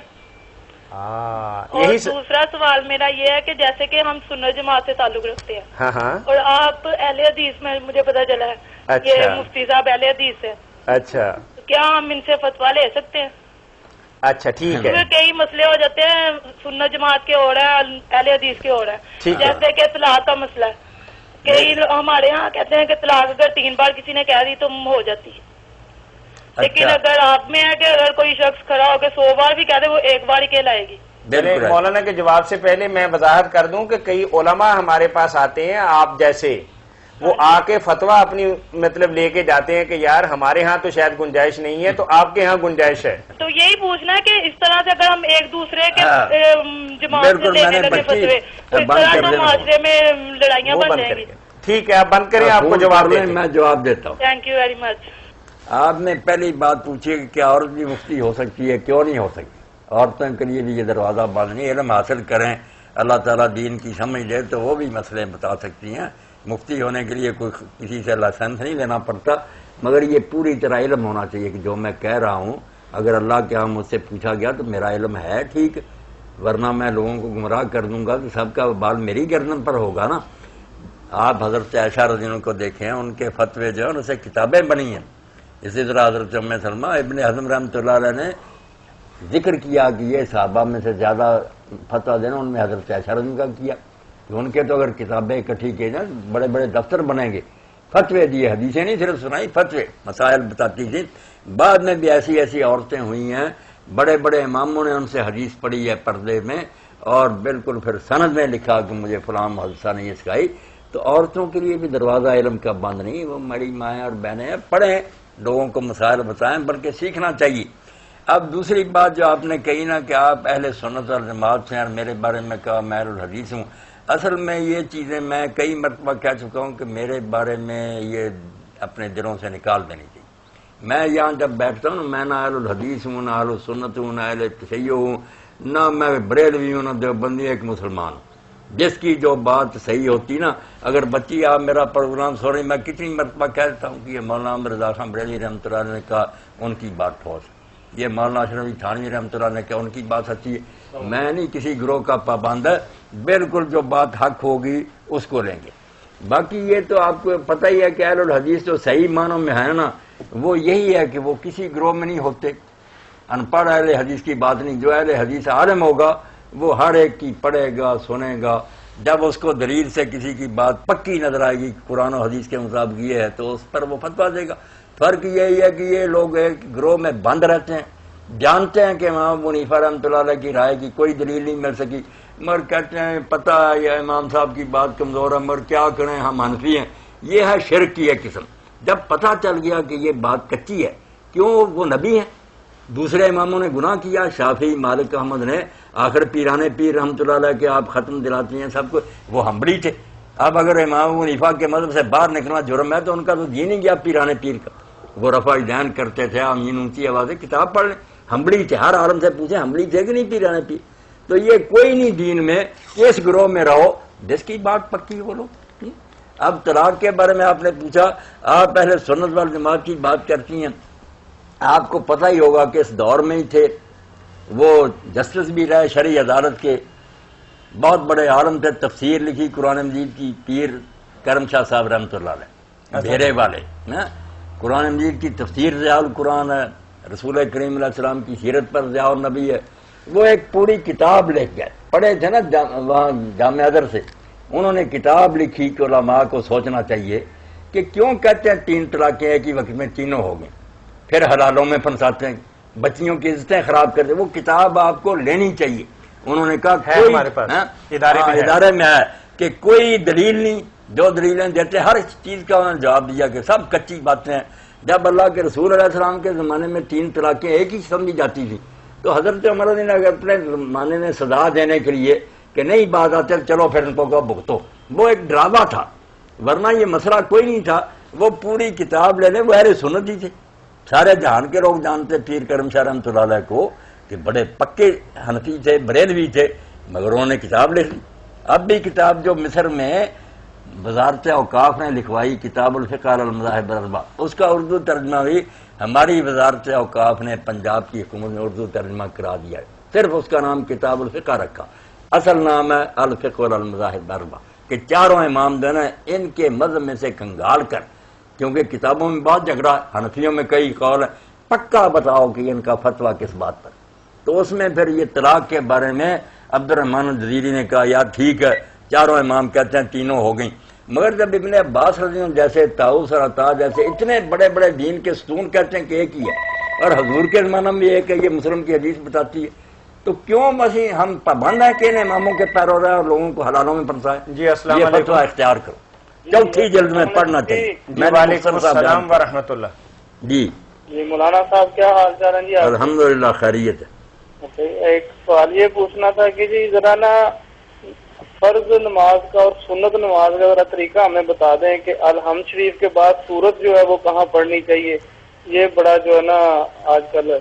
[SPEAKER 5] اور دوسرا سوال میرا یہ ہے کہ جیسے کہ ہم سنت جماعت سے تعلق رکھتے ہیں،
[SPEAKER 1] ہاں ہاں،
[SPEAKER 5] اور آپ اہل حدیث میں مجھے پتا چلا ہے کہ مفتی صاحب اہل حدیث ہے،
[SPEAKER 1] اچھا
[SPEAKER 5] کیا ہم ان سے فتوا لے سکتے ہیں؟
[SPEAKER 1] اچھا ٹھیک ہے.
[SPEAKER 5] کئی مسئلے ہو جاتے ہیں، سنت جماعت کے ہو رہا ہے، اہل حدیث کے ہو رہا ہے. جیسے کہ طلاق کا مسئلہ ہے، کئی ہمارے ہاں کہتے ہیں کہ طلاق اگر 3 بار کسی نے کہہ دی تو ہو جاتی ہے. لیکن اگر آپ میں ہے کہ اگر کوئی شخص کھڑا ہو کے 100 بار بھی کہہ دے، وہ 1 بار ہی کہلائے گی.
[SPEAKER 1] مولانا کے جواب سے پہلے میں وضاحت کر دوں کہ کئی علماء ہمارے پاس آتے ہیں آپ جیسے، وہ آ کے فتویٰ اپنی مطلب لے کے جاتے ہیں کہ یار ہمارے ہاں تو شاید گنجائش نہیں ہے، تو آپ کے ہاں گنجائش ہے.
[SPEAKER 5] تو یہی پوچھنا ہے کہ اس طرح سے اگر ہم ایک دوسرے کے جماعت سے لینے لگے فتوے، تو اس طرح تو معاشرے میں لڑائیاں بن جائیں گی.
[SPEAKER 1] ٹھیک ہے، آپ بند کریں، آپ کو جواب دیں.
[SPEAKER 2] میں جواب دیتا ہوں.
[SPEAKER 5] Thank you very much.
[SPEAKER 2] آپ نے پہلی بات پوچھی کہ کیا عورت بھی مفتی ہو سکتی ہے، کیوں نہیں ہو سکتی. عورتوں کے لیے بھی یہ دروازہ بند نہیں. علم حاصل کریں، اللہ تعالیٰ دین کی سمجھ دے تو وہ بھی مسئلے بتا سکتی ہیں. مفتی ہونے کے لیے کوئی کسی سے لائسنس نہیں لینا پڑتا، مگر یہ پوری طرح علم ہونا چاہیے کہ جو میں کہہ رہا ہوں اگر اللہ کے ہاں مجھ سے پوچھا گیا تو میرا علم ہے ٹھیک، ورنہ میں لوگوں کو گمراہ کر دوں گا تو سب کا بال میری گردن پر ہوگا نا. آپ حضرت عائشہ رضی اللہ عنہا کو دیکھیں، ان کے فتوے جو ہیں ان سے کتابیں بنی ہیں. اسی طرح حضرت ام سلمہ ابن حزم رحمۃ اللہ علیہ نے ذکر کیا کہ یہ صحابہ میں سے زیادہ فتویٰ دینا ان میں حضرت عائشہ رضی اللہ عنہا کا کیا، کہ ان کے تو اگر کتابیں اکٹھی کی جائیں بڑے بڑے دفتر بنیں گے. فتوے دیے، حدیثیں نہیں صرف سنائی، فتوے مسائل بتاتی تھی. بعد میں بھی ایسی عورتیں ہوئی ہیں، بڑے بڑے اماموں نے ان سے حدیث پڑھی ہے پردے میں، اور بالکل پھر سند میں لکھا کہ مجھے فلاں حدیثہ نے یہ سکھائی. تو عورتوں کے لیے بھی دروازہ علم کا بند نہیں. وہ میری مائیں اور بہنیں ہیں، پڑھیں، لوگوں کو مسائل بتائیں، بلکہ سیکھنا چاہیے. اب دوسری بات جو آپ نے کہی نا کہ آپ اہل سنت اور جماعت سے، اور میرے بارے میں کہا میں اہل الحدیث ہوں، اصل میں یہ چیزیں میں کئی مرتبہ کہہ چکا ہوں کہ میرے بارے میں یہ اپنے دلوں سے نکال دینی چاہیے۔ میں یہاں جب بیٹھتا ہوں میں نہ اہل الحدیث ہوں، نہ اہل السنت ہوں، نہ اہل تشیع ہوں، نہ میں بریلوی ہوں، نہ دیوبندی، ایک مسلمان ہوں۔ جس کی جو بات صحیح ہوتی نا، اگر بچی آپ میرا پروگرام سن رہی، میں کتنی مرتبہ کہہ دیتا ہوں کہ یہ مولانا رضا خان بریلوی رحمۃ اللہ علیہ نے کہا، ان کی بات ٹھوس ہے، یہ مولانا اشرف علی تھانوی رحمۃ اللہ نے کہا، ان کی بات سچی ہے۔ میں نہیں کسی گروہ کا پابند ہے، بالکل جو بات حق ہوگی اس کو لیں گے۔ باقی یہ تو آپ کو پتہ ہی ہے کہ اہل الحدیث جو صحیح معنوں میں ہے نا، وہ یہی ہے کہ وہ کسی گروہ میں نہیں ہوتے۔ ان پڑھ اہل حدیث کی بات نہیں، جو اہل حدیث عالم ہوگا وہ ہر ایک کی پڑھے گا، سنے گا، جب اس کو دلیل سے کسی کی بات پکی نظر آئے گی قرآن و حدیث کے مطابق یہ ہے تو اس پر وہ فتویٰ دے گا۔ فرق یہی ہے کہ یہ لوگ ایک گروہ میں بند رہتے ہیں، جانتے ہیں کہ امام ابو حنیفہ رحمۃ اللہ علیہ کی رائے کی کوئی دلیل نہیں مل سکی، مگر کہتے ہیں پتہ ہے یہ امام صاحب کی بات کمزور ہے، مگر کیا کریں ہم حنفی ہیں۔ یہ ہے شرک کی ایک قسم۔ جب پتہ چل گیا کہ یہ بات کچی ہے، کیوں وہ نبی ہیں، دوسرے اماموں نے گناہ کیا، شافعی، مالک، احمد نے، آخر پیرانے پیر رحمۃ اللہ علیہ کے آپ ختم دلاتے ہیں سب کو، وہ حنبلی تھے۔ اب اگر امام ابو حنیفہ کے مذہب سے باہر نکلنا جرم ہے تو ان کا تو دین ہی گیا پیرانے پیر کا، وہ رفع دین کرتے تھے، آمین اونچی آوازیں، کتاب پڑھ لیں، حنبلی تھے، ہر عالم سے پوچھیں حنبلی تھے کہ نہیں پیرانے پیر۔ تو یہ کوئی نہیں دین میں کہ اس گروہ میں رہو جس کی بات پکی وہ لوگ۔ اب طلاق کے بارے میں آپ نے پوچھا، آپ اہل سنت والجماعت کی بات کرتی ہیں، آپ کو پتہ ہی ہوگا کہ اس دور میں ہی تھے وہ جسٹس بھی رہے شرعی عدالت کے، بہت بڑے عالم تھے، تفسیر لکھی قرآن مجید کی، پیر کرم شاہ صاحب رحمۃ اللہ علیہ، بھیرے والے نا، قرآن مجید کی تفسیر ضیاء القرآن ہے، رسول کریم علیہ السلام کی سیرت پر ضیاء النبی ہے، وہ ایک پوری کتاب لکھ گئے، پڑھے تھے نا وہاں جامع ازہر سے، انہوں نے کتاب لکھی کہ علماء کو سوچنا چاہیے کہ کیوں کہتے ہیں 3 طلاقیں ایک ہی وقت میں تینوں ہو گئیں، پھر حلالوں میں پھنساتے ہیں، بچیوں کی عزتیں خراب کرتے ہیں۔ وہ کتاب آپ کو لینی چاہیے۔ انہوں نے کہا
[SPEAKER 1] ہمارے پاس
[SPEAKER 2] ادارے میں ہے کہ کوئی دلیل نہیں، جو دلیلیں دیتے ہر چیز کا انہوں نے جواب دیا کہ سب کچی باتیں ہیں۔ جب اللہ کے رسول علیہ السلام کے زمانے میں 3 طلاقیں ایک ہی سمجھی جاتی تھی تو حضرت عمر نے اپنے زمانے میں سزا دینے کے لیے کہ نہیں بات آتے چلو پھر ان کو بھگتو، وہ ایک ڈرامہ تھا، ورنہ یہ مسئلہ کوئی نہیں تھا۔ وہ پوری کتاب لینے، وہ اہل سنت ہی تھے، سارے جہان کے لوگ جانتے پیر کرم شاہ رحمۃ اللہ علیہ کو کہ بڑے پکے حنفی تھے، بریلوی تھے، مگر انہوں نے کتاب لکھ لی۔ اب بھی کتاب جو مصر میں وزارت اوقاف نے لکھوائی، کتاب الفقہ علی المذاہب الاربعہ، اس کا اردو ترجمہ بھی ہماری وزارت اوقاف نے پنجاب کی حکومت نے اردو ترجمہ کرا دیا ہے، صرف اس کا نام کتاب الفقہ رکھا، اصل نام ہے الفقہ علی المذاہب الاربعہ، کہ چاروں امام جو ہے ان کے مذہب میں سے کنگال کر، کیونکہ کتابوں میں بہت جھگڑا، حنفیوں میں کئی قول ہیں، پکا بتاؤ کہ ان کا فتویٰ کس بات پر۔ تو اس میں پھر یہ طلاق کے بارے میں عبد الرحمن الجزیری نے کہا یار ٹھیک ہے، چاروں امام کہتے ہیں تینوں ہو گئیں، مگر جب ابن عباس رضی اللہ عنہ جیسے طاؤس اور عطا جیسے اتنے بڑے بڑے دین کے ستون کہتے ہیں کہ ایک ہی ہے، اور حضور کے زمانہ میں ایک ہے، یہ مسلم کی حدیث بتاتی ہے، تو کیوں مسیح ہم پابند ہیں کہ ان اماموں کے پیرو رہے اور لوگوں کو حلالوں میں پھنسائے؟
[SPEAKER 1] جی السلام
[SPEAKER 2] یہ
[SPEAKER 1] علیکم،
[SPEAKER 2] فتویٰ اختیار کرو، چوتھی جلد میں پڑھنا چاہیے۔
[SPEAKER 1] جی وعلیکم السلام ورحمۃ اللہ۔
[SPEAKER 2] جی
[SPEAKER 9] جی مولانا صاحب کیا حال چال ہیں جی؟
[SPEAKER 2] الحمدللہ خیریت ہے۔
[SPEAKER 9] ایک سوال یہ پوچھنا تھا کہ جی ذرا نا فرض نماز کا اور سنت نماز کا ذرا طریقہ ہمیں بتا دیں کہ الحمد شریف کے بعد سورت جو ہے وہ کہاں پڑھنی چاہیے، یہ بڑا جو ہے نا آج کل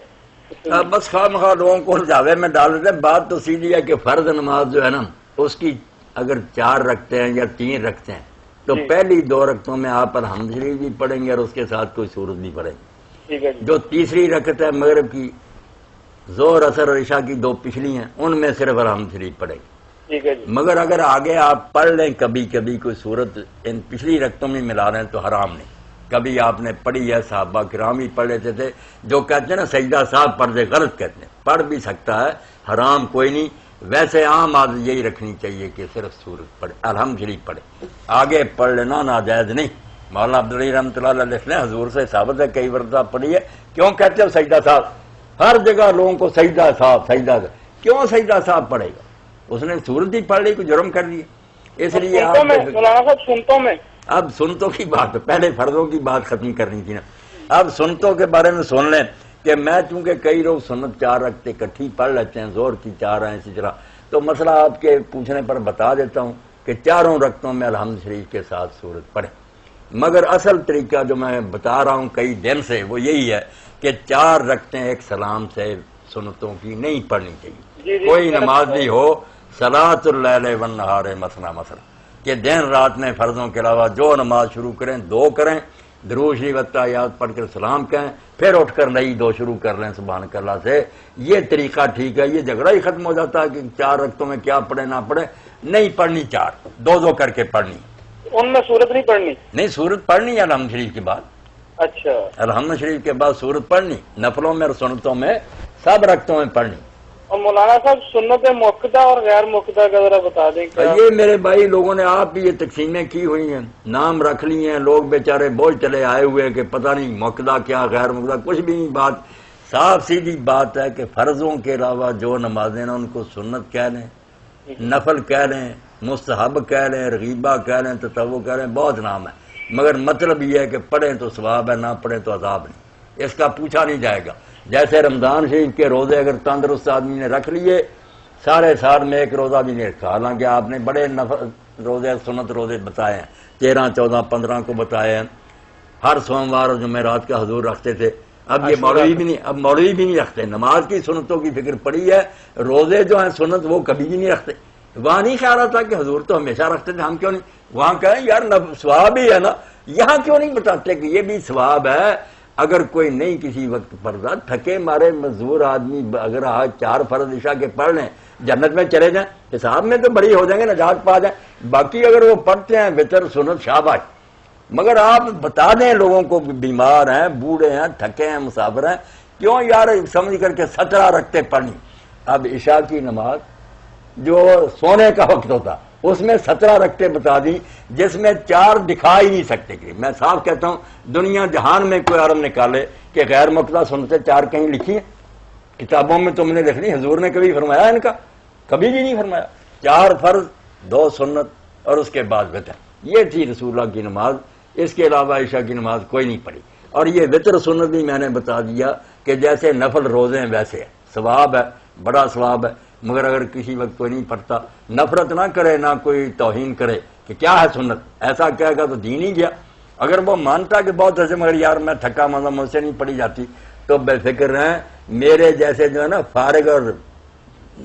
[SPEAKER 2] بس خواہ مخواہ لوگوں کو الجھاوے میں ڈال دیتے ہیں۔ بات تو سیدھی ہے کہ فرض نماز جو ہے نا اس کی اگر 4 رکھتے ہیں یا 3 رکھتے ہیں تو پہلی 2 رکعتوں میں آپ الحمد شریف بھی پڑھیں گے اور اس کے ساتھ کوئی سورت بھی پڑھیں گے۔
[SPEAKER 9] ٹھیک ہے جی۔
[SPEAKER 2] جو تیسری رکعت ہے مغرب کی، ظہر اثر اور عشاء کی 2 پچھلی ہیں، ان میں صرف الحمد شریف پڑھیں گے۔
[SPEAKER 9] ٹھیک ہے جی۔
[SPEAKER 2] مگر اگر آگے آپ پڑھ لیں کبھی کبھی کوئی صورت ان پچھلی رکعتوں میں ملا رہے ہیں تو حرام نہیں۔ کبھی آپ نے پڑھی ہے، صحابہ کرام ہی پڑھ لیتے تھے، جو کہتے ہیں نا سجدہ صاحب پڑھ دے، غلط کہتے ہیں، پڑھ بھی سکتا ہے، حرام کوئی نہیں۔ ویسے عام عادت یہی رکھنی چاہیے کہ صرف سورت پڑھے، الحمد شریف پڑھے، آگے پڑھ لینا ناجائز نہیں۔ مولانا عبدالعلی رحمۃ اللہ علیہ لکھتے ہیں حضور سے ثابت ہے، کئی مرتبہ پڑھی ہے، کیوں کہتے ہو سجدہ صاحب؟ ہر جگہ لوگوں کو سجدہ صاحب سجدہ، کیوں سجدہ صاحب پڑھے گا؟ اس نے سورت ہی پڑھ لی، کوئی جرم کر لیا، اس لیے
[SPEAKER 9] مولانا صاحب سنتوں میں
[SPEAKER 2] اب سنتوں کی بات، پہلے فرضوں کی بات ختم کرنی تھی نا، اب سنتوں کے بارے میں سن لیں کہ میں چونکہ کئی لوگ سنت 4 رکعتیں اکٹھی پڑھ لیتے ہیں، زور کی 4 ہیں اسی طرح، تو مسئلہ آپ کے پوچھنے پر بتا دیتا ہوں کہ 4 رکعتوں میں الحمد شریف کے ساتھ سورت پڑھیں، مگر اصل طریقہ جو میں بتا رہا ہوں کئی دن سے وہ یہی ہے کہ 4 رکعتیں ایک سلام سے سنتوں کی نہیں پڑھنی چاہیے۔ کوئی نماز بھی ہو صلاۃ اللیل والنہار مثنی مثنی، کہ دن رات میں فرضوں کے علاوہ جو نماز شروع کریں 2 کریں، درود شریف اتحیات پڑھ کر سلام کہیں، پھر اٹھ کر نئی 2 شروع کر لیں سبحانک اللہ سے۔ یہ طریقہ ٹھیک ہے، یہ جھگڑا ہی ختم ہو جاتا ہے کہ 4 رکعتوں میں کیا پڑھے نہ پڑھے، نہیں پڑھنی 4، 2 کر کے پڑھنی،
[SPEAKER 9] ان میں سورت نہیں پڑھنی؟
[SPEAKER 2] نہیں، سورت پڑھنی ہے الحمد شریف کے بعد،
[SPEAKER 9] اچھا
[SPEAKER 2] الحمد شریف کے بعد سورت پڑھنی، نفلوں میں اور سنتوں میں سب رکعتوں میں پڑھنی۔
[SPEAKER 9] اور مولانا صاحب سنت موقدہ اور غیر موقدہ کا ذرا بتا دیں کیا؟
[SPEAKER 2] یہ میرے بھائی لوگوں نے آپ بھی یہ تقسیمیں کی ہوئی ہیں، نام رکھ لی ہیں، لوگ بیچارے بوجھ چلے آئے ہوئے کہ پتہ نہیں موقدہ کیا غیر موقدہ، کچھ بھی نہیں۔ بات صاف سیدھی بات ہے کہ فرضوں کے علاوہ جو نمازیں ہیں ان کو سنت کہہ لیں، نفل کہہ لیں، مستحب کہہ لیں، رغیبہ کہہ لیں، تطوع کہہ لیں، بہت نام ہے، مگر مطلب یہ ہے کہ پڑھیں تو ثواب ہے، نہ پڑھیں تو عذاب نہیں، اس کا پوچھا نہیں جائے گا۔ جیسے رمضان شریف کے روزے اگر تندرست آدمی نے رکھ لیے، سارے سال میں ایک روزہ بھی نہیں رکھا، حالانکہ آپ نے بڑے روزے سنت روزے بتائے ہیں، 13، 14، 15 کو بتائے ہیں، ہر سوموار اور جمعرات کا حضور رکھتے تھے۔ اب یہ مولوی بھی نہیں رکھتے، نماز کی سنتوں کی فکر پڑی ہے، روزے جو ہیں سنت وہ کبھی بھی نہیں رکھتے۔ وہاں نہیں خیال آتا کہ حضور تو ہمیشہ رکھتے تھے، ہم کیوں نہیں؟ وہاں کہیں یار ثواب ہی ہے نا، یہاں کیوں نہیں بتاتے کہ یہ بھی ثواب ہے؟ اگر کوئی نہیں کسی وقت پڑھتا، تھکے مارے مزدور آدمی اگر آج 4 فرض عشاء کے پڑھ لیں، جنت میں چلے جائیں، حساب میں تو بڑی ہو جائیں گے، نجات پا جائیں۔ باقی اگر وہ پڑھتے ہیں وتر سنت شاباش، مگر آپ بتا دیں لوگوں کو بیمار ہیں، بوڑھے ہیں، تھکے ہیں، مسافر ہیں، کیوں یار سمجھ کر کے 17 رکعتیں پڑھنی۔ اب عشاء کی نماز جو سونے کا وقت ہوتا اس میں 17 رکعتیں بتا دی، جس میں 4 دکھا ہی نہیں سکتے۔ میں صاف کہتا ہوں دنیا جہان میں کوئی عالم نکالے کہ غیر مقتضی سنتیں 4 کہیں لکھی ہیں، کتابوں میں تم نے لکھ لی، حضور نے کبھی فرمایا ان کا؟ کبھی بھی نہیں فرمایا۔ 4 فرض، 2 سنت اور اس کے بعد وتر، یہ تھی رسول اللہ کی نماز، اس کے علاوہ عشاء کی نماز کوئی نہیں پڑھی۔ اور یہ وتر سنت بھی میں نے بتا دیا کہ جیسے نفل روزے ہیں ویسے ہے، ثواب ہے، بڑا ثواب ہے، مگر اگر کسی وقت کوئی نہیں پڑھتا، نفرت نہ کرے، نہ کوئی توہین کرے کہ کیا ہے سنت، ایسا کہے گا تو دین ہی گیا۔ اگر وہ مانتا کہ بہت ایسے مگر یار میں تھکا مزہ مجھ سے نہیں پڑھی جاتی، تو بے فکر رہیں، میرے جیسے جو ہے نا فارغ اور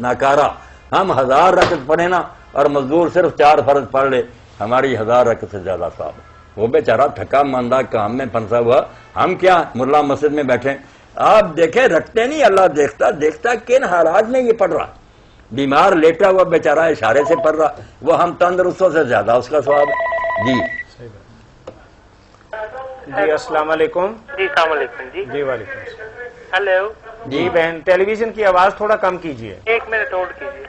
[SPEAKER 2] ناکارہ، ہم 1000 رکعت پڑھے نا اور مزدور صرف 4 فرض پڑھ لے، ہماری 1000 رکعت سے زیادہ ثواب ہے۔ وہ بیچارہ تھکا ماندہ کام میں پھنسا ہوا، ہم کیا ملا مسجد میں بیٹھے؟ آپ دیکھیں رکھتے نہیں، اللہ دیکھتا کن حالات میں یہ پڑھ رہا، بیمار لیٹا ہوا بیچارہ اشارے سے پڑھ رہا، وہ ہم تندرستوں سے زیادہ اس کا ثواب ہے۔ جی
[SPEAKER 1] جی السلام علیکم۔
[SPEAKER 4] جی السلام علیکم۔
[SPEAKER 1] جی وعلیکم السلام۔
[SPEAKER 4] ہیلو
[SPEAKER 1] جی بہن ٹیلی ویژن کی آواز تھوڑا کم کیجیے۔
[SPEAKER 4] 1 منٹ ہولڈ کیجیے۔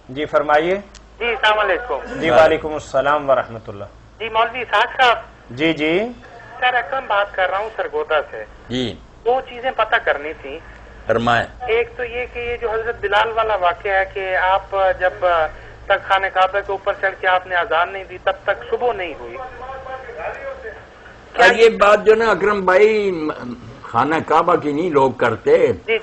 [SPEAKER 1] جی فرمائیے۔
[SPEAKER 4] جی السلام علیکم۔
[SPEAKER 1] جی وعلیکم السلام ورحمۃ اللہ۔
[SPEAKER 4] جی مولوی اسحاق صاحب۔
[SPEAKER 1] جی جی
[SPEAKER 4] سر اکرم بات کر رہا ہوں سرگودا سے۔
[SPEAKER 2] جی
[SPEAKER 4] 2 چیزیں پتہ کرنی تھی۔
[SPEAKER 2] فرمائیں۔
[SPEAKER 4] ایک تو یہ کہ یہ جو حضرت بلال والا واقعہ ہے کہ آپ جب تک خانہ کعبہ کے اوپر چڑھ کے آپ نے اذان نہیں دی تب تک صبح نہیں ہوئی۔
[SPEAKER 2] یہ بات جو نا اکرم بھائی خانہ کعبہ کی نہیں لوگ کرتے،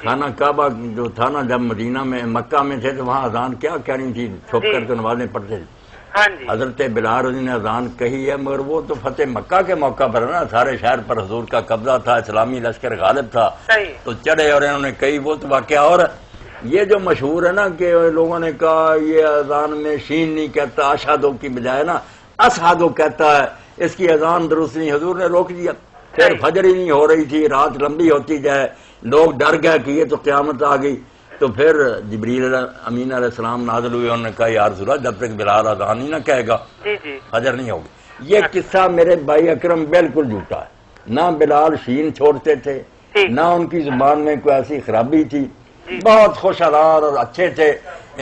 [SPEAKER 2] خانہ کعبہ جو تھا نا جب مدینہ میں مکہ میں تھے تو وہاں اذان کیا کرنی تھی، چھپ کر کے نمازیں پڑھتے تھے۔
[SPEAKER 4] ہاں جی
[SPEAKER 2] حضرت بلال نے اذان کہی ہے، مگر وہ تو فتح مکہ کے موقع پر نا، سارے شہر پر حضور کا قبضہ تھا، اسلامی لشکر غالب تھا،
[SPEAKER 4] صحیح
[SPEAKER 2] تو چڑھے اور انہوں نے کہی، وہ تو واقعہ۔ اور یہ جو مشہور ہے نا کہ لوگوں نے کہا یہ اذان میں شین نہیں کہتا، اشہدو کی بجائے نا اشہدو کہتا ہے، اس کی اذان درست نہیں، حضور نے روک دیا۔ پھر فجر ہی نہیں ہو رہی تھی، رات لمبی ہوتی جائے، لوگ ڈر گئے کہ یہ تو قیامت آ گئی، تو پھر جبریل امین علیہ السلام نازل ہوئے، انہوں نے کہا یا رسول اللہ جب تک بلال اذان ہی نہ کہے گا فجر نہیں ہوگی۔ یہ قصہ میرے بھائی اکرم بالکل جھوٹا ہے، نہ بلال شین چھوڑتے تھے، نہ ان کی زبان میں کوئی ایسی خرابی تھی، بہت خوش حال اور اچھے تھے۔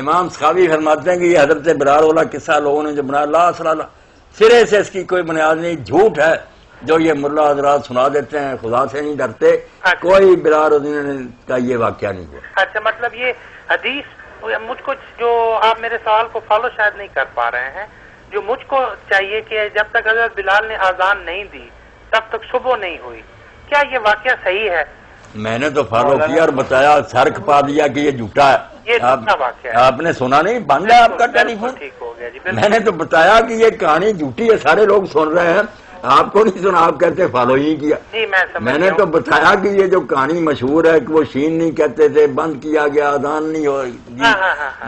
[SPEAKER 2] امام سخاوی فرماتے ہیں کہ یہ حضرت بلال والا قصہ لوگوں نے جو بنایا، لا صلی اللہ سرے سے اس کی کوئی بنیاد نہیں، جھوٹ ہے جو یہ ملا حضرات سنا دیتے ہیں، خدا سے نہیں ڈرتے، کوئی بلال کا یہ واقعہ نہیں ہوا۔
[SPEAKER 4] اچھا مطلب یہ حدیث مجھ کو، جو آپ میرے سوال کو فالو شاید نہیں کر پا رہے ہیں، جو مجھ کو چاہیے کہ جب تک حضرت بلال نے اذان نہیں دی
[SPEAKER 10] تب تک صبح نہیں ہوئی. کیا یہ واقعہ صحیح ہے؟
[SPEAKER 2] میں نے تو فالو کیا اور بتایا، سر کھپا دیا کہ یہ جھوٹا ہے.
[SPEAKER 10] یہ جھوٹا واقعہ ہے.
[SPEAKER 2] آپ نے سنا نہیں؟ بند ہے آپ کا ٹیلی فون.
[SPEAKER 10] ٹھیک ہو گیا جی.
[SPEAKER 2] میں نے تو بتایا کہ یہ کہانی جھوٹی ہے، سارے لوگ سن رہے ہیں، آپ کو نہیں سنا، آپ کہتے فالو ہی کیا.
[SPEAKER 10] جی
[SPEAKER 2] میں نے تو بتایا کہ یہ جو کہانی مشہور ہے کہ وہ شین نہیں کہتے تھے، بند کیا گیا، اذان نہیں ہو.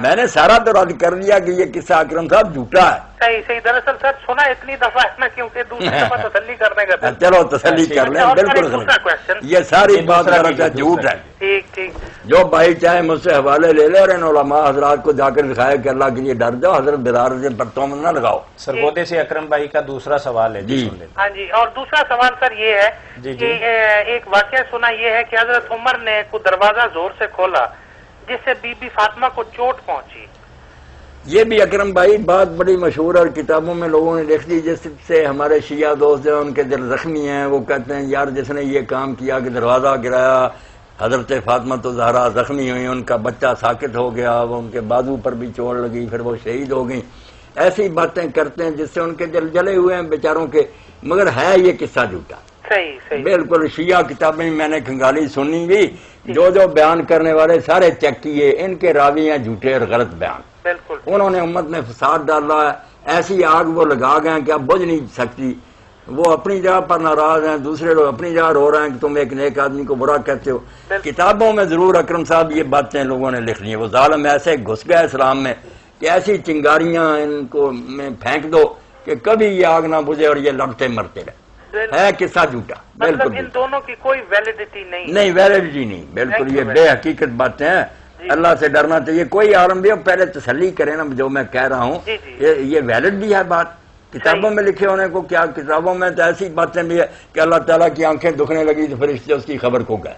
[SPEAKER 2] میں نے سارا تو رد کر دیا کہ یہ قصہ اکرم صاحب جھوٹا ہے.
[SPEAKER 10] صحیح. دراصل سر سنا اتنی دفعہ ہے نا، کیونکہ دوسری دفعہ تسلی کرنے کا.
[SPEAKER 2] چلو تسلی کر لیں. بالکل یہ ساری بات جھوٹ ہے.
[SPEAKER 10] ٹھیک.
[SPEAKER 2] جو بھائی چاہے مجھ سے حوالے لے لے، اور ان علماء حضرات کو جا کر دکھایا کہ اللہ کے لیے ڈر جاؤ، حضرت بلال سے تہمت نہ لگاؤ.
[SPEAKER 1] سرگودے سے اکرم بھائی کا دوسرا سوال ہے.
[SPEAKER 2] جی
[SPEAKER 10] ہاں جی. اور دوسرا سوال سر یہ ہے کہ ایک واقعہ سنا یہ ہے کہ حضرت عمر نے کوئی دروازہ زور سے کھولا جس سے بی بی فاطمہ کو چوٹ پہنچی.
[SPEAKER 2] یہ بھی اکرم بھائی بات بڑی مشہور اور کتابوں میں لوگوں نے لکھ دی، جس سے ہمارے شیعہ دوست ہیں ان کے دل زخمی ہیں. وہ کہتے ہیں یار جس نے یہ کام کیا کہ دروازہ گرایا، حضرت فاطمہ تو زہرا زخمی ہوئی، ان کا بچہ ساکت ہو گیا، وہ ان کے بازو پر بھی چوٹ لگی، پھر وہ شہید ہو گئی. ایسی باتیں کرتے ہیں جس سے ان کے دل جلے ہوئے ہیں بیچاروں کے، مگر ہے یہ قصہ جھوٹا.
[SPEAKER 10] صحیح.
[SPEAKER 2] بالکل شیعہ کتابیں میں نے کھنگالی سنی بھی، جو بیان کرنے والے سارے چیک کیے، ان کے راوی ہیں جھوٹے اور غلط بیان.
[SPEAKER 10] بالکل.
[SPEAKER 2] انہوں نے امت میں فساد ڈالا ہے، ایسی آگ وہ لگا گئے کہ اب بجھ نہیں سکتی. وہ اپنی جگہ پر ناراض ہیں، دوسرے لوگ اپنی جگہ رو رہے ہیں کہ تم ایک نیک آدمی کو برا کہتے ہو. کتابوں میں ضرور اکرم صاحب یہ باتیں لوگوں نے لکھ لی ہیں. وہ ظالم ایسے گھس گئے اسلام میں کہ ایسی چنگاریاں ان کو میں پھینک دو کہ کبھی یہ آگ نہ بجھے اور یہ لڑتے مرتے رہے. ہے قصہ جھوٹا. بالکل
[SPEAKER 10] ان دونوں کی کوئی ویلیڈیٹی نہیں.
[SPEAKER 2] ویلیڈیٹی نہیں. بالکل یہ بے حقیقت باتیں ہیں. اللہ سے ڈرنا چاہیے. کوئی عالم بھی پہلے تسلی کرے نا جو میں کہہ رہا ہوں. یہ ویلڈ بھی ہے بات. کتابوں میں لکھے ہونے کو کیا، کتابوں میں تو ایسی باتیں بھی ہے کہ اللہ تعالیٰ کی آنکھیں دکھنے لگی تو فرشتے اس کی خبر کو گئے.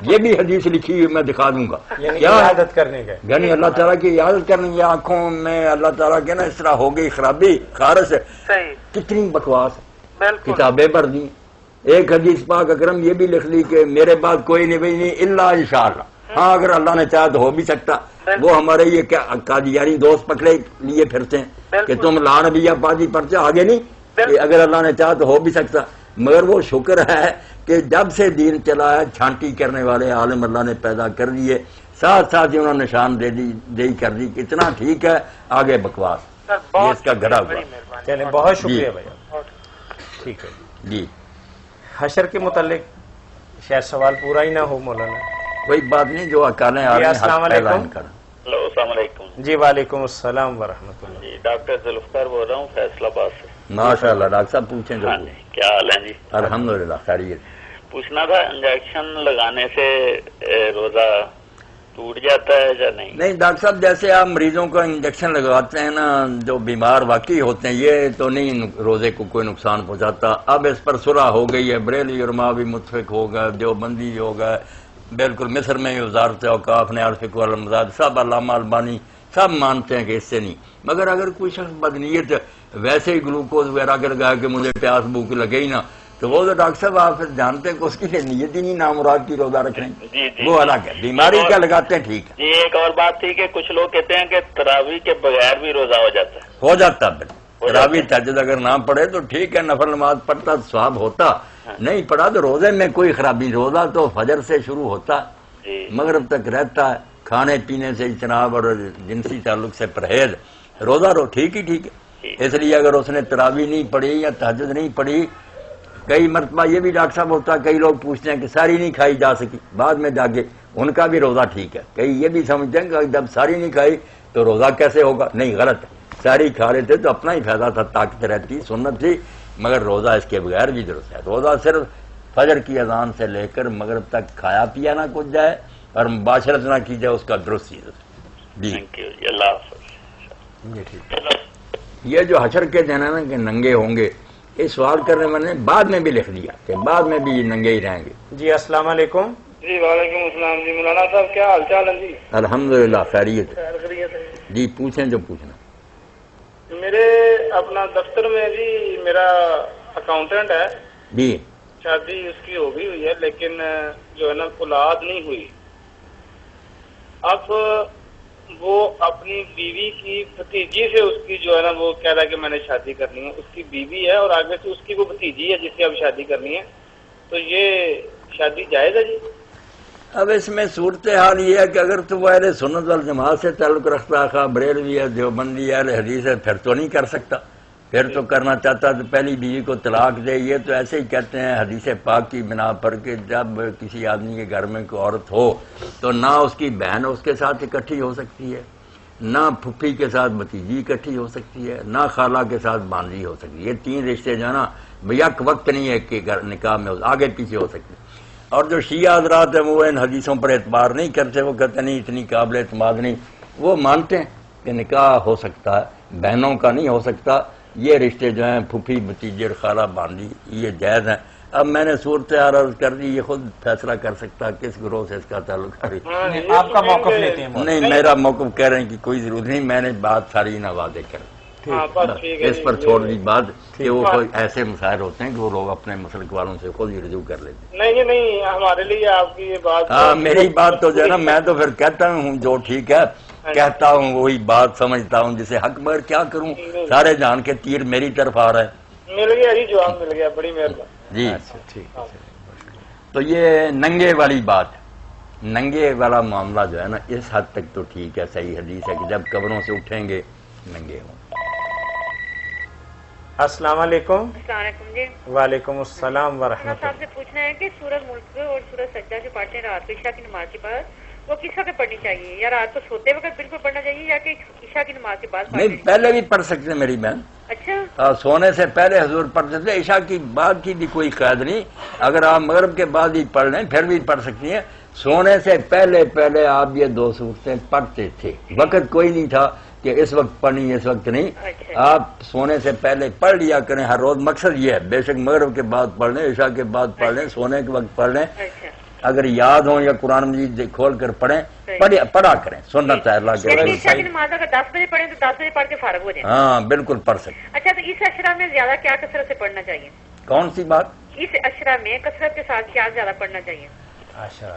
[SPEAKER 2] یہ بھی حدیث لکھی ہوئی میں دکھا دوں گا.
[SPEAKER 1] کیا عادت کرنے کا،
[SPEAKER 2] یعنی اللہ تعالیٰ کی عادت کرنے کی آنکھوں میں اللہ تعالیٰ کے نا اس طرح ہو گئی خرابی خارش. کتنی بکواس کتابیں پڑھ دی. ایک حدیث پاک اکرم یہ بھی لکھ لی کہ میرے بعد کوئی نبی نہیں الا انشاءاللہ. ہاں اگر اللہ نے چاہا تو ہو بھی سکتا. وہ ہمارے یہ کیا قادیانی دوست پکڑے لیے پھرتے ہیں کہ تم لا نبیہ پادی پرچہ آگے نہیں، کہ اگر اللہ نے چاہا تو ہو بھی سکتا. مگر وہ شکر ہے کہ جب سے دین چلا ہے چھانٹی کرنے والے عالم اللہ نے پیدا کر دیے، ساتھ ساتھ انہوں نے نشان دہی کر دی. اتنا ٹھیک ہے، آگے بکواس یہ اس کا گھڑا ہوا.
[SPEAKER 1] چلیں بہت شکریہ بھائی. ٹھیک ہے
[SPEAKER 2] جی.
[SPEAKER 1] حشر کے متعلق شاید سوال پورا ہی نہ ہو مولانا.
[SPEAKER 2] کوئی بات نہیں، جو اکالیں آ رہے ہیں
[SPEAKER 1] السلام علیکم.
[SPEAKER 11] ہلو السلام علیکم.
[SPEAKER 1] جی وعلیکم السلام ورحمۃ اللہ.
[SPEAKER 11] جی ڈاکٹر ذوالفقار بول رہا ہوں فیصل آباد سے.
[SPEAKER 2] ماشاء اللہ ڈاکٹر صاحب پوچھیں. جو
[SPEAKER 11] کیا حال ہے جی؟
[SPEAKER 2] الحمدللہ خیریت.
[SPEAKER 11] پوچھنا تھا انجیکشن لگانے سے روزہ ٹوٹ جاتا ہے یا نہیں؟
[SPEAKER 2] نہیں ڈاکٹر صاحب، جیسے آپ مریضوں کو انجیکشن لگواتے ہیں نا جو بیمار واقعی ہوتے ہیں، یہ تو نہیں روزے کو کوئی نقصان پہنچاتا. اب اس پر صلح ہو گئی ہے، بریلوی علماء بھی متفق ہو گئے، دیوبندی ہو گئے، بالکل مصر میں وزارت اوقاف نے الفقہ والمزاد سب، علامہ البانی سب مانتے ہیں کہ اس سے نہیں. مگر اگر کوئی شخص بدنیت ویسے ہی گلوکوز وغیرہ کر گیا کہ مجھے پیاس بھوک لگے ہی نا، تو وہ تو ڈاکٹر صاحب آپ جانتے ہیں کہ اس کی نیت ہی نہیں نامراد کی روزہ رکھنے. وہ الگ ہے، بیماری کا لگاتے ہیں. ٹھیک ہے.
[SPEAKER 11] جی ایک اور بات تھی کہ کچھ لوگ کہتے ہیں کہ تراویح کے بغیر بھی روزہ ہو جاتا ہے.
[SPEAKER 2] ہو جاتا بالکل. تراویح تہجد اگر نہ پڑھے تو ٹھیک ہے، نفل نماز پڑھتا تو ثواب ہوتا. نہیں پڑھا تو روزے میں کوئی خرابی. روزہ تو فجر سے شروع ہوتا مغرب تک رہتا ہے. کھانے پینے سے اجتناب اور جنسی تعلق سے پرہیز. روزہ ٹھیک ہی ٹھیک ہے. اس لیے اگر اس نے تراویح نہیں پڑھی یا تہجد نہیں پڑھی، کئی مرتبہ یہ بھی ڈاکٹر صاحب ہوتا ہے، کئی لوگ پوچھتے ہیں کہ ساری نہیں کھائی جا سکی بعد میں جاگے، ان کا بھی روزہ ٹھیک ہے. کئی یہ بھی سمجھتے ہیں کہ جب ساری نہیں کھائی تو روزہ کیسے ہوگا. نہیں، غلط ہے. ساری کھا لیتے تو اپنا ہی فائدہ تھا، طاقت رہتی، سنت تھی. مگر روزہ اس کے بغیر بھی درست ہے. روزہ صرف فجر کی اذان سے لے کر مغرب تک کھایا پیا نہ کچھ جائے اور مباشرت نہ کی جائے، اس کا درست چیز. جی
[SPEAKER 11] اللہ حافظ.
[SPEAKER 2] جی ٹھیک. یہ جو حشر کے دن ہے نا کہ ننگے ہوں گے، اس سوال کرنے والے نے بعد میں بھی لکھ دیا کہ بعد میں بھی ننگے ہی رہیں گے.
[SPEAKER 1] جی السلام علیکم.
[SPEAKER 9] جی وعلیکم السلام. جی مولانا صاحب کیا حال چال ہے؟ جی
[SPEAKER 2] الحمدللہ خیریت.
[SPEAKER 9] خیریت ہے.
[SPEAKER 2] جی پوچھیں جو پوچھنا.
[SPEAKER 9] میرے اپنا دفتر میں جی میرا اکاؤنٹنٹ ہے
[SPEAKER 2] جی،
[SPEAKER 9] شادی اس کی ہو گئی ہوئی ہے لیکن جو ہے نا اولاد نہیں ہوئی. اب وہ اپنی بیوی کی بھتیجی سے اس کی جو ہے نا وہ کہہ رہا ہے کہ میں نے شادی کرنی ہے، اس کی بیوی ہے اور آگے سے اس کی وہ بھتیجی ہے جس سے اب شادی کرنی ہے، تو یہ شادی جائز ہے جی؟
[SPEAKER 2] اب اس میں صورتحال یہ ہے کہ اگر تو وہ اہل سنت والجماعت سے تعلق رکھتا ہے، بریلوی ہے، دیوبندی ہے، اہل حدیث ہے، پھر تو نہیں کر سکتا، پھر تو کرنا چاہتا تو پہلی بیوی کو طلاق دے۔ یہ تو ایسے ہی کہتے ہیں حدیث پاک کی بنا پر کہ جب کسی آدمی کے گھر میں کوئی عورت ہو تو نہ اس کی بہن اس کے ساتھ اکٹھی ہو سکتی ہے، نہ پھپھی کے ساتھ بھتیجی اکٹھی ہو سکتی ہے، نہ خالہ کے ساتھ بانجی ہو سکتی ہے۔ یہ تین رشتے جو ہے نا یک وقت نہیں ہے کہ نکاح میں آگے پیچھے ہو سکتے۔ اور جو شیعہ حضرات ہیں وہ ان حدیثوں پر اعتبار نہیں کرتے، وہ کہتے نہیں اتنی قابل اعتماد نہیں، وہ مانتے ہیں کہ نکاح ہو سکتا ہے، بہنوں کا نہیں ہو سکتا۔ یہ رشتے جو ہیں پھوپھی بھتیجے اور خالہ بانجی یہ جائز ہیں۔ اب میں نے صورتحال عرض کر دی، یہ خود فیصلہ کر سکتا ہے کس گروہ سے اس کا تعلق ہے۔
[SPEAKER 1] آپ کا موقف لیتے ہیں؟
[SPEAKER 2] نہیں، میرا موقف کہہ رہے ہیں کہ کوئی ضرورت نہیں، میں نے بات ساری نہ واضح کر اس پر چھوڑ دی بات کہ وہ کوئی ایسے مسائل ہوتے ہیں کہ وہ لوگ اپنے مسلک والوں سے خود ہی رجوع کر لیتے ہیں۔
[SPEAKER 9] نہیں ہمارے لیے آپ کی یہ بات،
[SPEAKER 2] ہاں میری بات تو جو ہے نا میں تو پھر کہتا ہوں جو ٹھیک ہے کہتا ہوں، وہی بات سمجھتا ہوں جسے حق، مگر کیا کروں، سارے جان کے تیر میری طرف آ رہا ہے۔
[SPEAKER 9] مل گیا جی، جواب مل گیا، بڑی مہربانی
[SPEAKER 2] جی تو یہ ننگے والی بات، ننگے والا معاملہ جو ہے نا اس حد تک تو ٹھیک ہے، صحیح حدیث ہے کہ جب قبروں سے اٹھیں گے ننگے ہوں۔
[SPEAKER 1] السلام علیکم۔
[SPEAKER 12] السلام علیکم جی۔
[SPEAKER 1] وعلیکم السلام ورحمۃ
[SPEAKER 12] صاحب سے پوچھنا ہے کہ سورہ ملک اور سورہ سجدہ جو پڑھتے ہیں رات کو عشاء کی نماز کے بعد، وہ کس وقت پڑھنی چاہیے؟ یا رات کو سوتے وقت بالکل پڑھنا چاہیے یا کہ عشاء کی نماز کے بعد؟
[SPEAKER 2] نہیں، پہلے بھی پڑھ سکتے ہیں میری بہن۔
[SPEAKER 12] اچھا،
[SPEAKER 2] سونے سے پہلے حضور پڑھتے تھے، عشاء کی بعد کی بھی کوئی قید نہیں، اگر آپ مغرب کے بعد ہی پڑھ لیں پھر بھی پڑھ سکتی ہیں۔ سونے سے پہلے آپ یہ دو صورتیں پڑھتے تھے، وقت کوئی نہیں تھا کہ اس وقت پڑھنی اس وقت نہیں، آپ سونے سے پہلے پڑھ لیا کریں ہر روز۔ مقصد یہ ہے بے شک مغرب کے بعد پڑھ لیں، عشاء کے بعد پڑھ لیں، سونے کے وقت پڑھ لیں، اگر یاد ہوں یا قرآن مجید کھول کر پڑھیں، پڑھا کریں، سنت ہے اللہ کے
[SPEAKER 12] عشاء کی نماز اگر 10 بجے پڑھیں تو 10 بجے پڑھ کے فارغ ہو جائیں۔
[SPEAKER 2] ہاں بالکل پڑھ سکیں۔
[SPEAKER 12] اچھا، تو اس اشرا میں زیادہ کیا کثرت سے پڑھنا چاہیے؟
[SPEAKER 2] کون سی بات؟
[SPEAKER 12] اس اشرا میں کثرت کے ساتھ کیا زیادہ پڑھنا چاہیے؟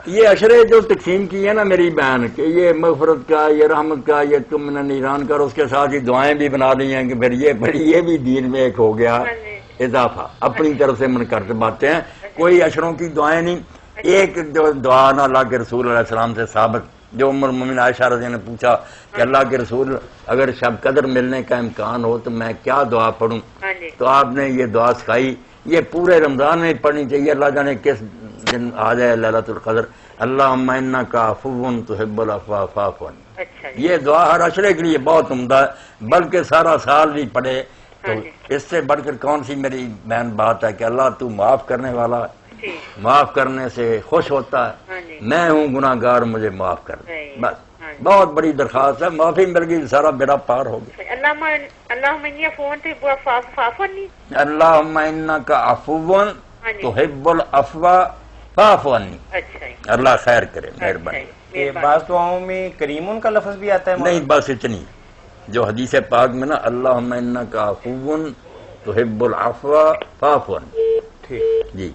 [SPEAKER 2] یہ اشرے جو تقسیم کی ہے نا میری بہن کہ یہ مغفرت کا، یہ رحمت کا، یہ تم من نیران کا، اس کے ساتھ ہی دعائیں بھی بنا لی ہیں کہ پھر یہ بڑی، یہ بھی دین میں ایک ہو گیا اضافہ، اپنی طرف سے منکر باتیں ہیں، کوئی اشروں کی دعائیں نہیں۔ ایک جو دعا نا اللہ کے رسول علیہ السلام سے ثابت، جو ام المومنین عائشہ رضی اللہ عنہا نے پوچھا کہ اللہ کے رسول اگر شب قدر ملنے کا امکان ہو تو میں کیا دعا پڑھوں، تو آپ نے یہ دعا سکھائی، یہ پورے رمضان میں پڑھنی چاہیے، اللہ جانے کس دن آ جائے لیلۃ القدر، اللہم انک عفو تحب العفو فاعف عنی۔ یہ دعا ہر عشرے کے لیے بہت عمدہ ہے، بلکہ سارا سال بھی پڑھے تو اس سے بڑھ کر کون سی میری بہن بات ہے کہ اللہ تو معاف کرنے والا، معاف کرنے سے خوش ہوتا ہے، میں ہوں گناہ گار، مجھے معاف کر دے، بس بہت بڑی درخواست ہے، معافی مل گئی سارا بیڑا پار ہو گیا۔
[SPEAKER 12] اللہم انی عفو فاعف عنی،
[SPEAKER 2] اللہم انک عفو تحب العفو فاعف عنی۔ اللہ خیر کرے، مہربانی۔
[SPEAKER 1] بعض دعاؤں میں کریمن کا لفظ بھی آتا ہے؟
[SPEAKER 2] نہیں، بس اتنی جو حدیث پاک میں نا اللہم انک عفو تحب العفو فاعف عنی۔
[SPEAKER 1] ٹھیک
[SPEAKER 2] جی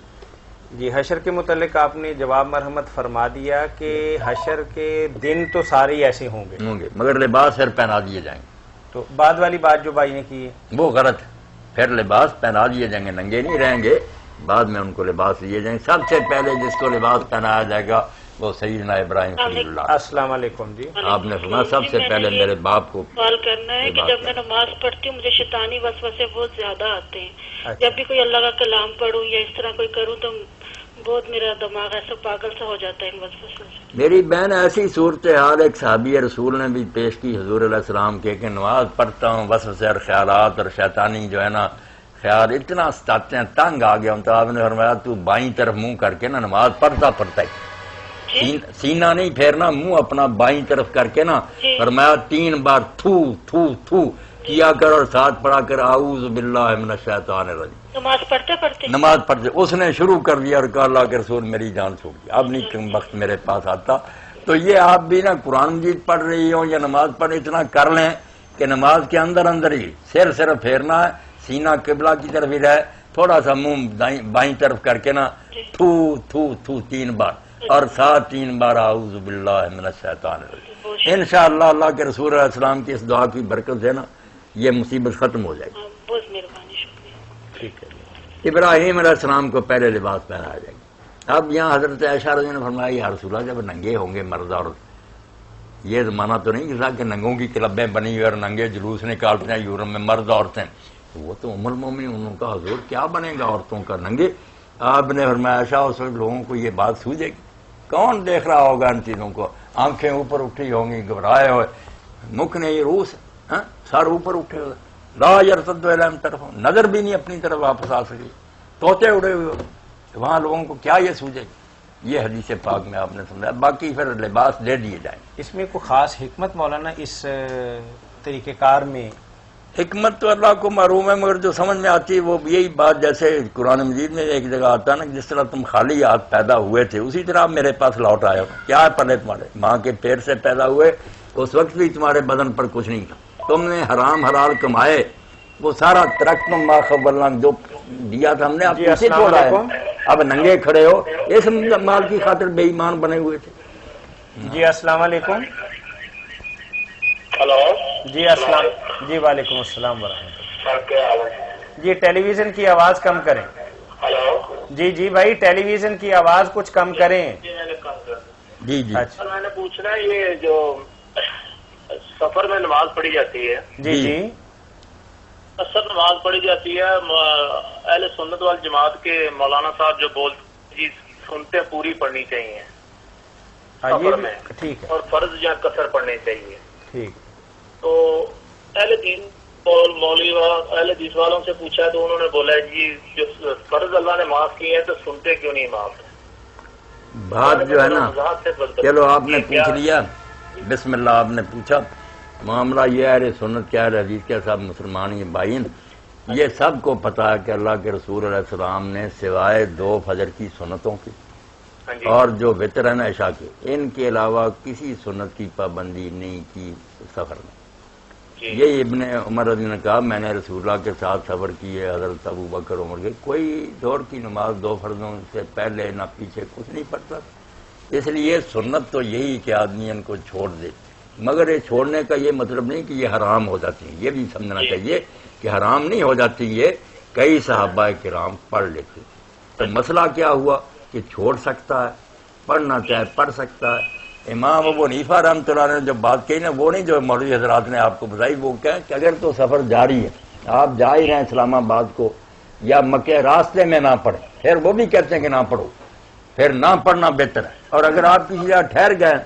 [SPEAKER 1] جی، حشر کے متعلق آپ نے جواب مرحمت فرما دیا کہ حشر کے دن تو سارے ایسے ہوں گے
[SPEAKER 2] مگر لباس پھر پہنا دیے جائیں گے۔
[SPEAKER 1] تو بعد والی بات جو بھائی نے کی ہے
[SPEAKER 2] وہ غلط ہے، پھر لباس پہنا دیے جائیں گے، ننگے نہیں رہیں گے، بعد میں ان کو لباس دیے جائیں گے۔ سب سے پہلے جس کو لباس پہنایا جائے گا وہ سیدنا ابراہیم خلیل اللہ۔
[SPEAKER 1] السلام علیکم جی۔
[SPEAKER 2] آپ نے فرمایا سب سے پہلے میرے باپ کو
[SPEAKER 13] سوال کرنا ہے کہ جب میں نماز پڑھتی ہوں مجھے شیطانی وسوسے بہت زیادہ آتے ہیں، جب بھی کوئی اللہ کا کلام پڑھوں یا اس طرح کوئی کروں تو بہت میرا دماغ ایسا پاگل سا ہو جاتا ہے ان وسوسوں سے۔
[SPEAKER 2] میری بہن ایسی صورتحال ایک صحابی رسول نے بھی پیش کی حضور علیہ السلام کے کہ نماز پڑھتا ہوں وسوسے اور خیالات اور شیطانی جو ہے نا خیال اتنا ستاتے ہیں، تنگ آ گیا ہوں، تو آپ نے فرمایا تو بائیں طرف منہ کر کے نا نماز پڑھتا ہی، سینہ نہیں پھیرنا، منہ اپنا بائیں طرف کر کے نا، فرمایا 3 بار تھو تھو تھو کیا کر اور ساتھ پڑھا کر اعوذ باللہ من الشیطان الرجیم۔
[SPEAKER 13] نماز پڑھتے
[SPEAKER 2] نماز پڑھتے اس نے شروع کر دیا اور کہا اللہ کے رسول میری جان چھوٹ گئی، اب نہیں وقت میرے پاس آتا۔ تو یہ آپ بھی نا قرآن مجید پڑھ رہی ہوں یا نماز پڑھ اتنا کر لیں کہ نماز کے اندر ہی سر صرف پھیرنا ہے، سینہ قبلہ کی طرف ہی رہے، تھوڑا سا منہ بائیں طرف کر کے نا تھو تھو تھو 3 بار اور ساتھ 3 بار اعوذ باللہ من الشیطان الرجیم۔ انشاءاللہ اللہ کے رسول علیہ السلام کی اس دعا کی برکت سے نا یہ مصیبت ختم ہو جائے گی.
[SPEAKER 13] بہت مہربانی، شکریہ.
[SPEAKER 1] ٹھیک ہے.
[SPEAKER 2] ابراہیم علیہ السلام کو پہلے لباس پہنایا جائے گا. اب یہاں حضرت عائشہ رضی اللہ عنہا نے فرمایا یا رسول اللہ جب ننگے ہوں گے مرد عورت، یہ زمانہ تو نہیں کہ ننگوں کی کلبیں بنی ہوئی اور ننگے جلوس نکالتے ہیں یورپ میں مرد عورتیں، وہ تو ام المومنین انہوں کا حضور کیا بنے گا عورتوں کا ننگے. آپ نے فرمایا عائشہ اس وقت لوگوں کو یہ بات سوجے گی، کون دیکھ رہا ہوگا ان چیزوں کو، آنکھیں اوپر اٹھی ہوں گی گھبرائے ہوئے، مکھ نے یہ روس سر اوپر اٹھے ہوئے، لا یرتد الیہم طرف، نظر بھی نہیں اپنی طرف واپس آ سکی، طوطے اڑے ہوئے، وہاں لوگوں کو کیا یہ سوجے گی. یہ حدیث پاک میں آپ نے سمجھا. باقی پھر لباس دے دیے جائیں.
[SPEAKER 1] اس میں کوئی خاص حکمت مولانا اس طریقہ کار میں؟
[SPEAKER 2] حکمت تو اللہ کو معلوم ہے، مگر جو سمجھ میں آتی ہے وہ یہی بات، جیسے قرآن مجید میں ایک جگہ آتا ہے نا جس طرح تم خالی ہاتھ پیدا ہوئے تھے اسی طرح آپ میرے پاس لوٹ آئے ہو. کیا ہے پلے تمہارے؟ ماں کے پیر سے پیدا ہوئے اس وقت بھی تمہارے بدن پر کچھ نہیں تھا، تم نے حرام حلال کمائے، وہ سارا ترک ما خبرنا جو دیا تھا ہم نے آپ پیچھے چھوڑا ہے. اب ننگے کھڑے ہو، اس مال کی خاطر بے ایمان بنے ہوئے تھے.
[SPEAKER 1] جی السلام علیکم.
[SPEAKER 14] ہلو.
[SPEAKER 1] جی السلام. جی وعلیکم السلام ورحمۃ اللہ. جی ٹیلی ویژن کی آواز کم کریں.
[SPEAKER 14] ہلو.
[SPEAKER 1] جی جی بھائی ٹیلی ویژن کی آواز کچھ کم کریں.
[SPEAKER 2] جی جی.
[SPEAKER 1] اچھا
[SPEAKER 14] میں نے پوچھنا ہے یہ جو سفر میں نماز پڑھی جاتی ہے،
[SPEAKER 1] جی جی
[SPEAKER 14] اثر نماز پڑھی جاتی ہے، اہل سنت وال جماعت کے مولانا صاحب جو بولتے جی سنتے پوری پڑھنی چاہیے سفر میں،
[SPEAKER 1] ٹھیک ہے،
[SPEAKER 14] اور فرض یا قصر پڑھنی چاہیے.
[SPEAKER 1] ٹھیک.
[SPEAKER 14] تو اہل دین اور مولوی اہل حدیث والوں سے پوچھا ہے تو انہوں نے بولا جی جو فرض اللہ نے معاف کیے ہیں تو سنتے کیوں نہیں معاف؟
[SPEAKER 2] بات جو ہے نا، چلو آپ نے پوچھ لیا، بسم اللہ آپ نے پوچھا. معاملہ یہ ہے سنت کیا ہے حدیث کیا صاحب مسلمان یہ بھائی یہ سب کو پتا ہے کہ اللہ کے رسول علیہ السلام نے سوائے 2 فجر کی سنتوں کی اور جو وتر ہے نا عشاء کے، ان کے علاوہ کسی سنت کی پابندی نہیں کی سفر میں. یہ ابن عمر رضی اللہ عنہ نے کہا میں نے رسول اللہ کے ساتھ سفر کیے، حضرت ابو بکر عمر کے، کوئی دور کی نماز 2 فرضوں سے پہلے نہ پیچھے کچھ نہیں پڑتا. اس لیے سنت تو یہی کہ آدمی ان کو چھوڑ دے، مگر یہ چھوڑنے کا یہ مطلب نہیں کہ یہ حرام ہو جاتی ہیں، یہ بھی سمجھنا چاہیے کہ حرام نہیں ہو جاتی. یہ کئی صحابہ کرام پڑھ لیتے، تو مسئلہ کیا ہوا کہ چھوڑ سکتا ہے، پڑھنا چاہے پڑھ سکتا ہے. امام ابو حنیفہ رحمۃ اللہ نے جو بات کہی نا وہ نہیں جو مولوی حضرات نے آپ کو بتائی، وہ کہیں کہ اگر تو سفر جاری ہے، آپ جا ہی رہے ہیں اسلام آباد کو یا مکے، راستے میں نہ پڑھیں، پھر وہ بھی کہتے ہیں کہ نہ پڑھو، پھر نہ پڑھنا بہتر ہے. اور اگر آپ کسی جگہ ٹھہر گئے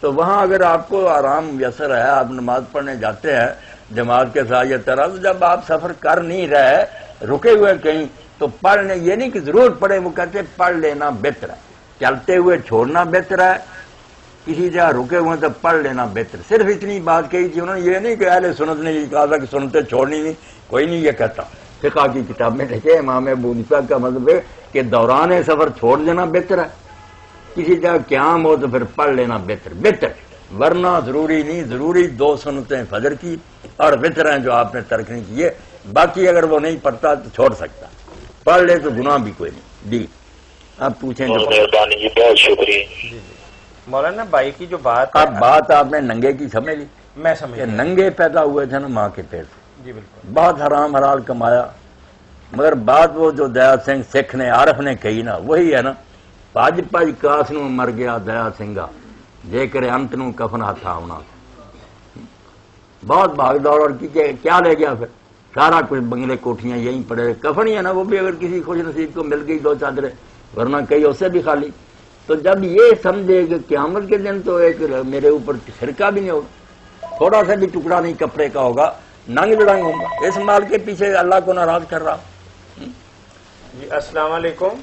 [SPEAKER 2] تو وہاں اگر آپ کو آرام میسر ہے، آپ نماز پڑھنے جاتے ہیں جماعت کے ساتھ یا طرح، تو جب آپ سفر کر نہیں رہے رکے ہوئے کہیں تو پڑھنے، یہ نہیں کہ ضرورت پڑے، وہ کہتے ہیں پڑھ لینا بہتر ہے. چلتے ہوئے چھوڑنا بہتر ہے، کسی جگہ رکے ہوئے تو پڑھ لینا بہتر. صرف اتنی بات کہی تھی انہوں نے، یہ نہیں کہ اہل سنت نے یہ کہا تھا کہ سنتیں چھوڑنی نہیں، کوئی نہیں یہ کہتا. فقہ کی کتاب میں لکھے امام ابو حنیفہ کا مذہب ہے کہ دوران سفر چھوڑ دینا بہتر ہے، کسی جگہ قیام ہو تو پھر پڑھ لینا بہتر، ورنہ ضروری نہیں. ضروری 2 سنتیں فجر کی اور وتر ہیں جو آپ نے ترک نہیں کیے، باقی اگر وہ نہیں پڑھتا تو چھوڑ سکتا، پڑھ لے تو گناہ بھی کوئی نہیں. جی آپ پوچھیں.
[SPEAKER 14] بہت شکریہ.
[SPEAKER 1] مولانا بھائی کی جو بات،
[SPEAKER 2] اب بات آپ نے ننگے کی سمجھ لی،
[SPEAKER 1] میں سمجھ
[SPEAKER 2] کہ ننگے پیدا ہوئے تھے نا ماں کے پیر سے،
[SPEAKER 1] جی بالکل
[SPEAKER 2] بہت حرام حلال کمایا، مگر بات وہ جو دیا سنگھ سکھ نے عارف نے کہی نا وہی ہے نا، پج پج کاس نو مر گیا دیا سنگا جے کرے انت نو کفن ہاتھ آنا. بہت بھاگ دوڑ اور کیا لے گیا پھر، سارا کچھ بنگلے کوٹھیاں یہیں پڑے، کفن ہی ہے نا وہ بھی اگر کسی خوش نصیب کو مل گئی 2 چادریں، ورنہ کئی اس سے بھی خالی. تو جب یہ سمجھے کہ قیامت کے دن تو ایک میرے اوپر سرکہ بھی نہیں ہوگا، تھوڑا سا بھی ٹکڑا نہیں کپڑے کا ہوگا، ننگ لڑنگ ہوگا، اس مال کے پیچھے اللہ کو ناراض کر رہا.
[SPEAKER 1] جی السلام علیکم.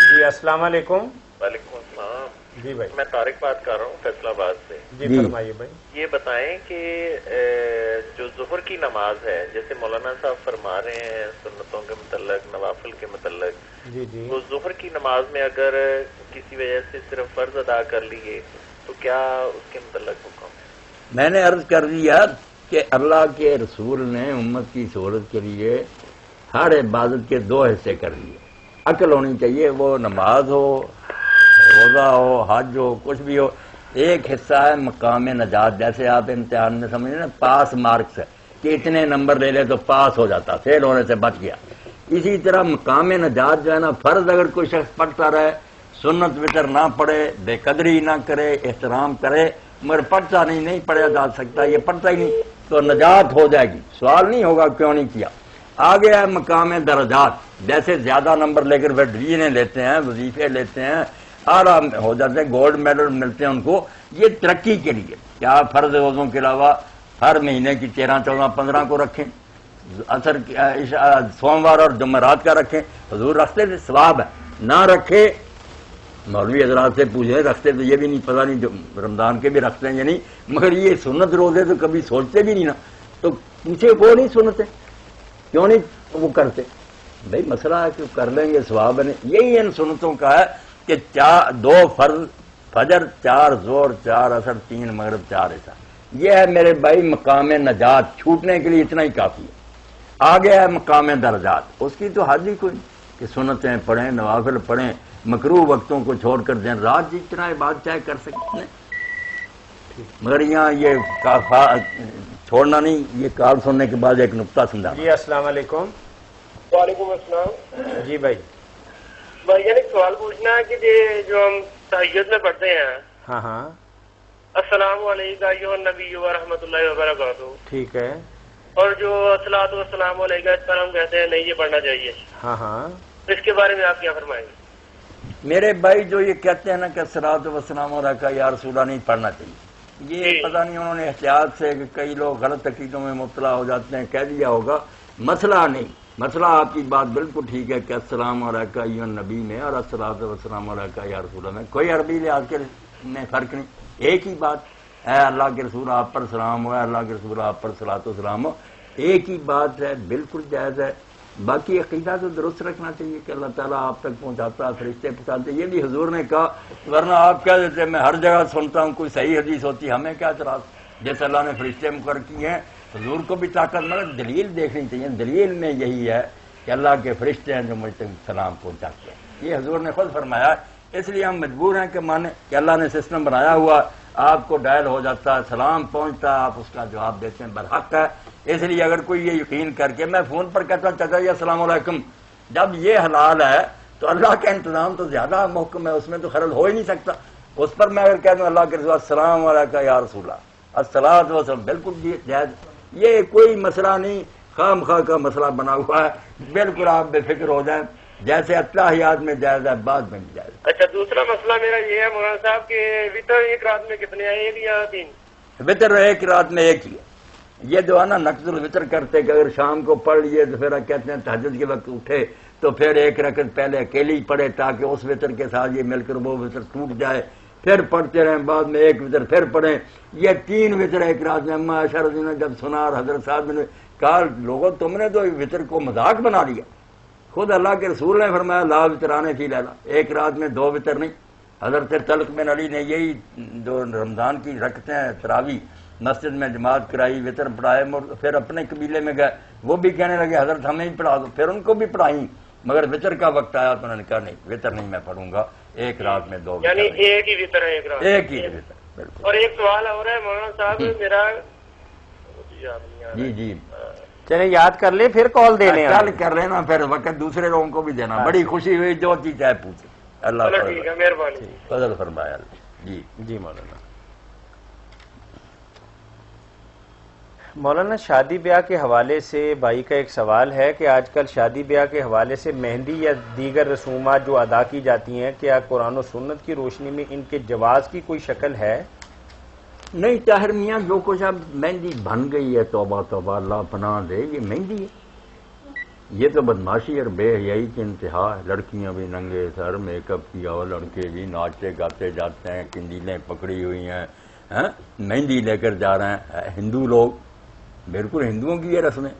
[SPEAKER 1] جی السلام علیکم.
[SPEAKER 15] وعلیکم السلام.
[SPEAKER 1] جی بھائی
[SPEAKER 15] میں طارق بات کر رہا ہوں فیصل آباد سے.
[SPEAKER 1] جی فرمائیے بھائی.
[SPEAKER 15] یہ بتائیں کہ جو ظہر کی نماز ہے، جیسے مولانا صاحب فرما رہے ہیں سنتوں کے متعلق، نوافل کے متعلق،
[SPEAKER 1] جی جی
[SPEAKER 15] وہ ظہر کی نماز میں اگر کسی وجہ سے صرف فرض ادا کر لیے تو کیا اس کے متعلق حکم ہے؟
[SPEAKER 2] میں نے عرض کر دیا کہ اللہ کے رسول نے امت کی سہولت کے لیے ہر عبادت کے 2 حصے کر دیے. عقل ہونی چاہیے، وہ نماز ہو روزہ ہو، حج ہو، کچھ بھی ہو، ایک حصہ ہے مقام نجات. جیسے آپ امتحان میں سمجھیں نا پاس مارکس ہے کہ اتنے نمبر لے لے تو پاس ہو جاتا، فیل ہونے سے بچ گیا. اسی طرح مقام نجات جو ہے نا، فرض اگر کوئی شخص پڑھتا رہے، سنت وطر نہ پڑھے، بے قدری نہ کرے، احترام کرے، مگر پڑھتا نہیں پڑھا جا سکتا، یہ پڑھتا ہی نہیں، تو نجات ہو جائے گی. سوال نہیں ہوگا کیوں نہیں کیا. آگے ہے مقام درجات. جیسے زیادہ نمبر لے کر وہ ڈویژنیں لیتے ہیں، وظیفے لیتے ہیں، اعلیٰ ہو جاتے ہیں، گولڈ میڈل ملتے ہیں ان کو. یہ ترقی کے لیے کیا فرض روزوں کے علاوہ ہر مہینے کی 13، 14، 15 کو رکھیں، اثر سوموار اور جمعرات کا رکھیں. حضور رکھتے تھے، ثواب ہے. نہ رکھے مولوی حضرات سے پوچھیں، رکھتے تو یہ بھی نہیں پتہ نہیں جو رمضان کے بھی رکھتے ہیں یا نہیں، مگر یہ سنت روزے تو کبھی سوچتے بھی نہیں نا. تو پوچھے وہ نہیں سنتے، کیوں نہیں وہ کرتے؟ بھائی مسئلہ ہے کہ کر لیں گے ثواب ہے. یہی ان سنتوں کا ہے کہ 2 فرض، فجر 4، زور 4، اثر 3، مغرب 4 ایسا. یہ ہے میرے بھائی مقام نجات. چھوٹنے کے لیے اتنا ہی کافی ہے. آگے ہے مقام درجات. اس کی تو حد ہی کوئی کہ سنتیں پڑھیں، نوافل پڑھیں، مکروہ وقتوں کو چھوڑ کر دیں رات جتنا عبادت چاہے کر سکتے ہیں. مگر یہاں یہ چھوڑنا نہیں. یہ کال سننے کے بعد ایک نقطہ سمجھا.
[SPEAKER 1] جی السلام علیکم.
[SPEAKER 16] وعلیکم السلام.
[SPEAKER 1] جی بھائی
[SPEAKER 16] یعنی ایک سوال پوچھنا ہے کہ جو ہم تہجد میں پڑھتے ہیں،
[SPEAKER 1] ہاں
[SPEAKER 16] السلام علیکم ایھا النبی ورحمۃ اللہ وبرکاتہ،
[SPEAKER 1] ٹھیک ہے،
[SPEAKER 16] اور جو الصلاۃ والسلام علیکم اس پر ہم کہتے ہیں نہیں یہ پڑھنا چاہیے،
[SPEAKER 1] ہاں
[SPEAKER 16] اس کے بارے میں آپ کیا فرمائیں گے؟
[SPEAKER 2] میرے بھائی جو یہ کہتے ہیں نا کہ الصلاۃ والسلام علیکہ یا رسول اللہ نہیں پڑھنا چاہیے، یہ پتہ نہیں انہوں نے احتیاط سے کہ کئی لوگ غلط عقیدوں میں مبتلا ہو جاتے ہیں کہہ دیا ہوگا. مسئلہ نہیں. مسئلہ آپ کی بات بالکل ٹھیک ہے کہ السلام علیکہ ایھا النبی میں اور الصلاۃ والسلام علیکہ یا رسول اللہ میں کوئی عربی لحاظ کے میں فرق نہیں. ایک ہی بات، اے اللہ کے رسول آپ پر سلام ہو، اے اللہ کے رسول آپ پر صلاۃ و سلام ہو، ایک ہی بات ہے، بالکل جائز ہے. باقی عقیدہ تو درست رکھنا چاہیے کہ اللہ تعالیٰ آپ تک پہنچاتا ہے، فرشتے پہنچاتے. یہ بھی حضور نے کہا، ورنہ آپ کہہ دیتے میں ہر جگہ سنتا ہوں، کوئی صحیح حدیث ہوتی، ہمیں کیا اعتراض؟ جیسے اللہ نے فرشتے مقرر کیے ہیں، حضور کو بھی طاقت مگر دلیل دیکھنی چاہیے. دلیل میں یہی ہے کہ اللہ کے فرشتے ہیں جو مجھ تک سلام پہنچاتے ہیں. یہ حضور نے خود فرمایا. اس لیے ہم مجبور ہیں کہ مانیں کہ اللہ نے سسٹم بنایا ہوا، آپ کو ڈائل ہو جاتا ہے، سلام پہنچتا ہے، آپ اس کا جواب دیتے ہیں، برحق ہے. اس لیے اگر کوئی یہ یقین کر کے میں فون پر کہتا چچا جی السلام علیکم، جب یہ حلال ہے تو اللہ کا انتظام تو زیادہ محکم ہے، اس میں تو خلل ہو ہی نہیں سکتا. اس پر میں اگر کہہ دوں اللہ کے رسول السلام علیکم یا رسول اللہ الصلاۃ والسلام، بالکل جائز. یہ کوئی مسئلہ نہیں، خام خواہ کا مسئلہ بنا ہوا ہے. بالکل آپ بے فکر ہو جائیں، جیسے اتحیات میں جائز ہے بعد میں بھی جائز.
[SPEAKER 16] اچھا دوسرا مسئلہ میرا یہ ہے مولانا صاحب کہ وطر ایک رات میں کتنے ہیں، 1 یا 3؟
[SPEAKER 2] وطر ایک رات میں ایک ہی ہے. یہ جو ہے نا نقض الوطر کرتے کہ اگر شام کو پڑھ لیے تو پھر کہتے ہیں تہجد کے وقت اٹھے تو پھر ایک رکعت پہلے اکیلی پڑھے تاکہ اس وطر کے ساتھ یہ مل کر وہ وطر ٹوٹ جائے، پھر پڑھتے رہیں، بعد میں ایک وطر پھر پڑھیں. یہ 3 وطر ایک رات میں. اما عائشہ رضی اللہ عنہا جب سنا اور حضرت صاحب نے کہا لوگوں تم نے تو وطر کو مذاق بنا لیا. خود اللہ کے رسول نے فرمایا لا وطرانے فی لیلہ، ایک رات میں 2 وطر نہیں. حضرت طلق بن علی نے یہی جو رمضان کی رکھتے ہیں تراویح مسجد میں جماعت کرائی، وطر پڑھائے، پھر اپنے قبیلے میں گئے، وہ بھی کہنے لگے حضرت ہمیں ہی پڑھا دو، پھر ان کو بھی پڑھائیں، مگر وطر کا وقت آیا تو انہوں نے کہا نہیں وطر نہیں میں پڑھوں گا، ایک رات میں 2
[SPEAKER 16] یعنی ایک ہی وطر ہے ایک رات،
[SPEAKER 2] ایک ہی وطر. بالکل.
[SPEAKER 16] اور ایک سوال اور ہے مولانا صاحب میرا،
[SPEAKER 2] جی
[SPEAKER 1] چلے یاد کر لیں پھر کال دے لیں،
[SPEAKER 2] کل کر لینا، پھر وقت دوسرے لوگوں کو بھی دینا. بڑی خوشی ہوئی، جو چیز چاہے پوچھے. اللہ
[SPEAKER 16] ٹھیک ہے، مہربانی،
[SPEAKER 2] فضل فرمایا. جی
[SPEAKER 1] مولانا شادی بیاہ کے حوالے سے بھائی کا ایک سوال ہے کہ آج کل شادی بیاہ کے حوالے سے مہندی یا دیگر رسومات جو ادا کی جاتی ہیں، کیا قرآن و سنت کی روشنی میں ان کے جواز کی کوئی شکل ہے؟
[SPEAKER 2] نہیں طاہر میاں، جو کچھ اب مہندی بن گئی ہے، توبہ توبہ اللہ پناہ دے، یہ مہندی ہے. یہ تو بدماشی اور بے حیائی کی انتہا ہے. لڑکیاں بھی ننگے سر میک اپ کیا ہوا، لڑکے بھی ناچتے گاتے جاتے ہیں، کنڈیلیں پکڑی ہوئی ہیں، مہندی لے کر جا رہے ہیں. ہندو لوگ، بالکل ہندوؤں کی یہ رسمیں.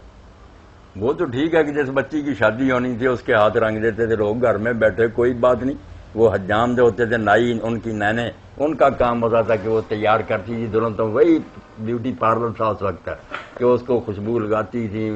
[SPEAKER 2] وہ تو ٹھیک ہے کہ جس بچی کی شادی ہونی تھی اس کے ہاتھ رنگ دیتے تھے لوگ، گھر میں بیٹھے کوئی بات نہیں. وہ حجام جو ہوتے تھے نائی، ان کی نینیں، ان کا کام ہوتا تھا کہ وہ تیار کرتی تھی دلہن. تو وہی بیوٹی پارلر تھا اس وقت کہ اس کو خوشبو لگاتی تھی،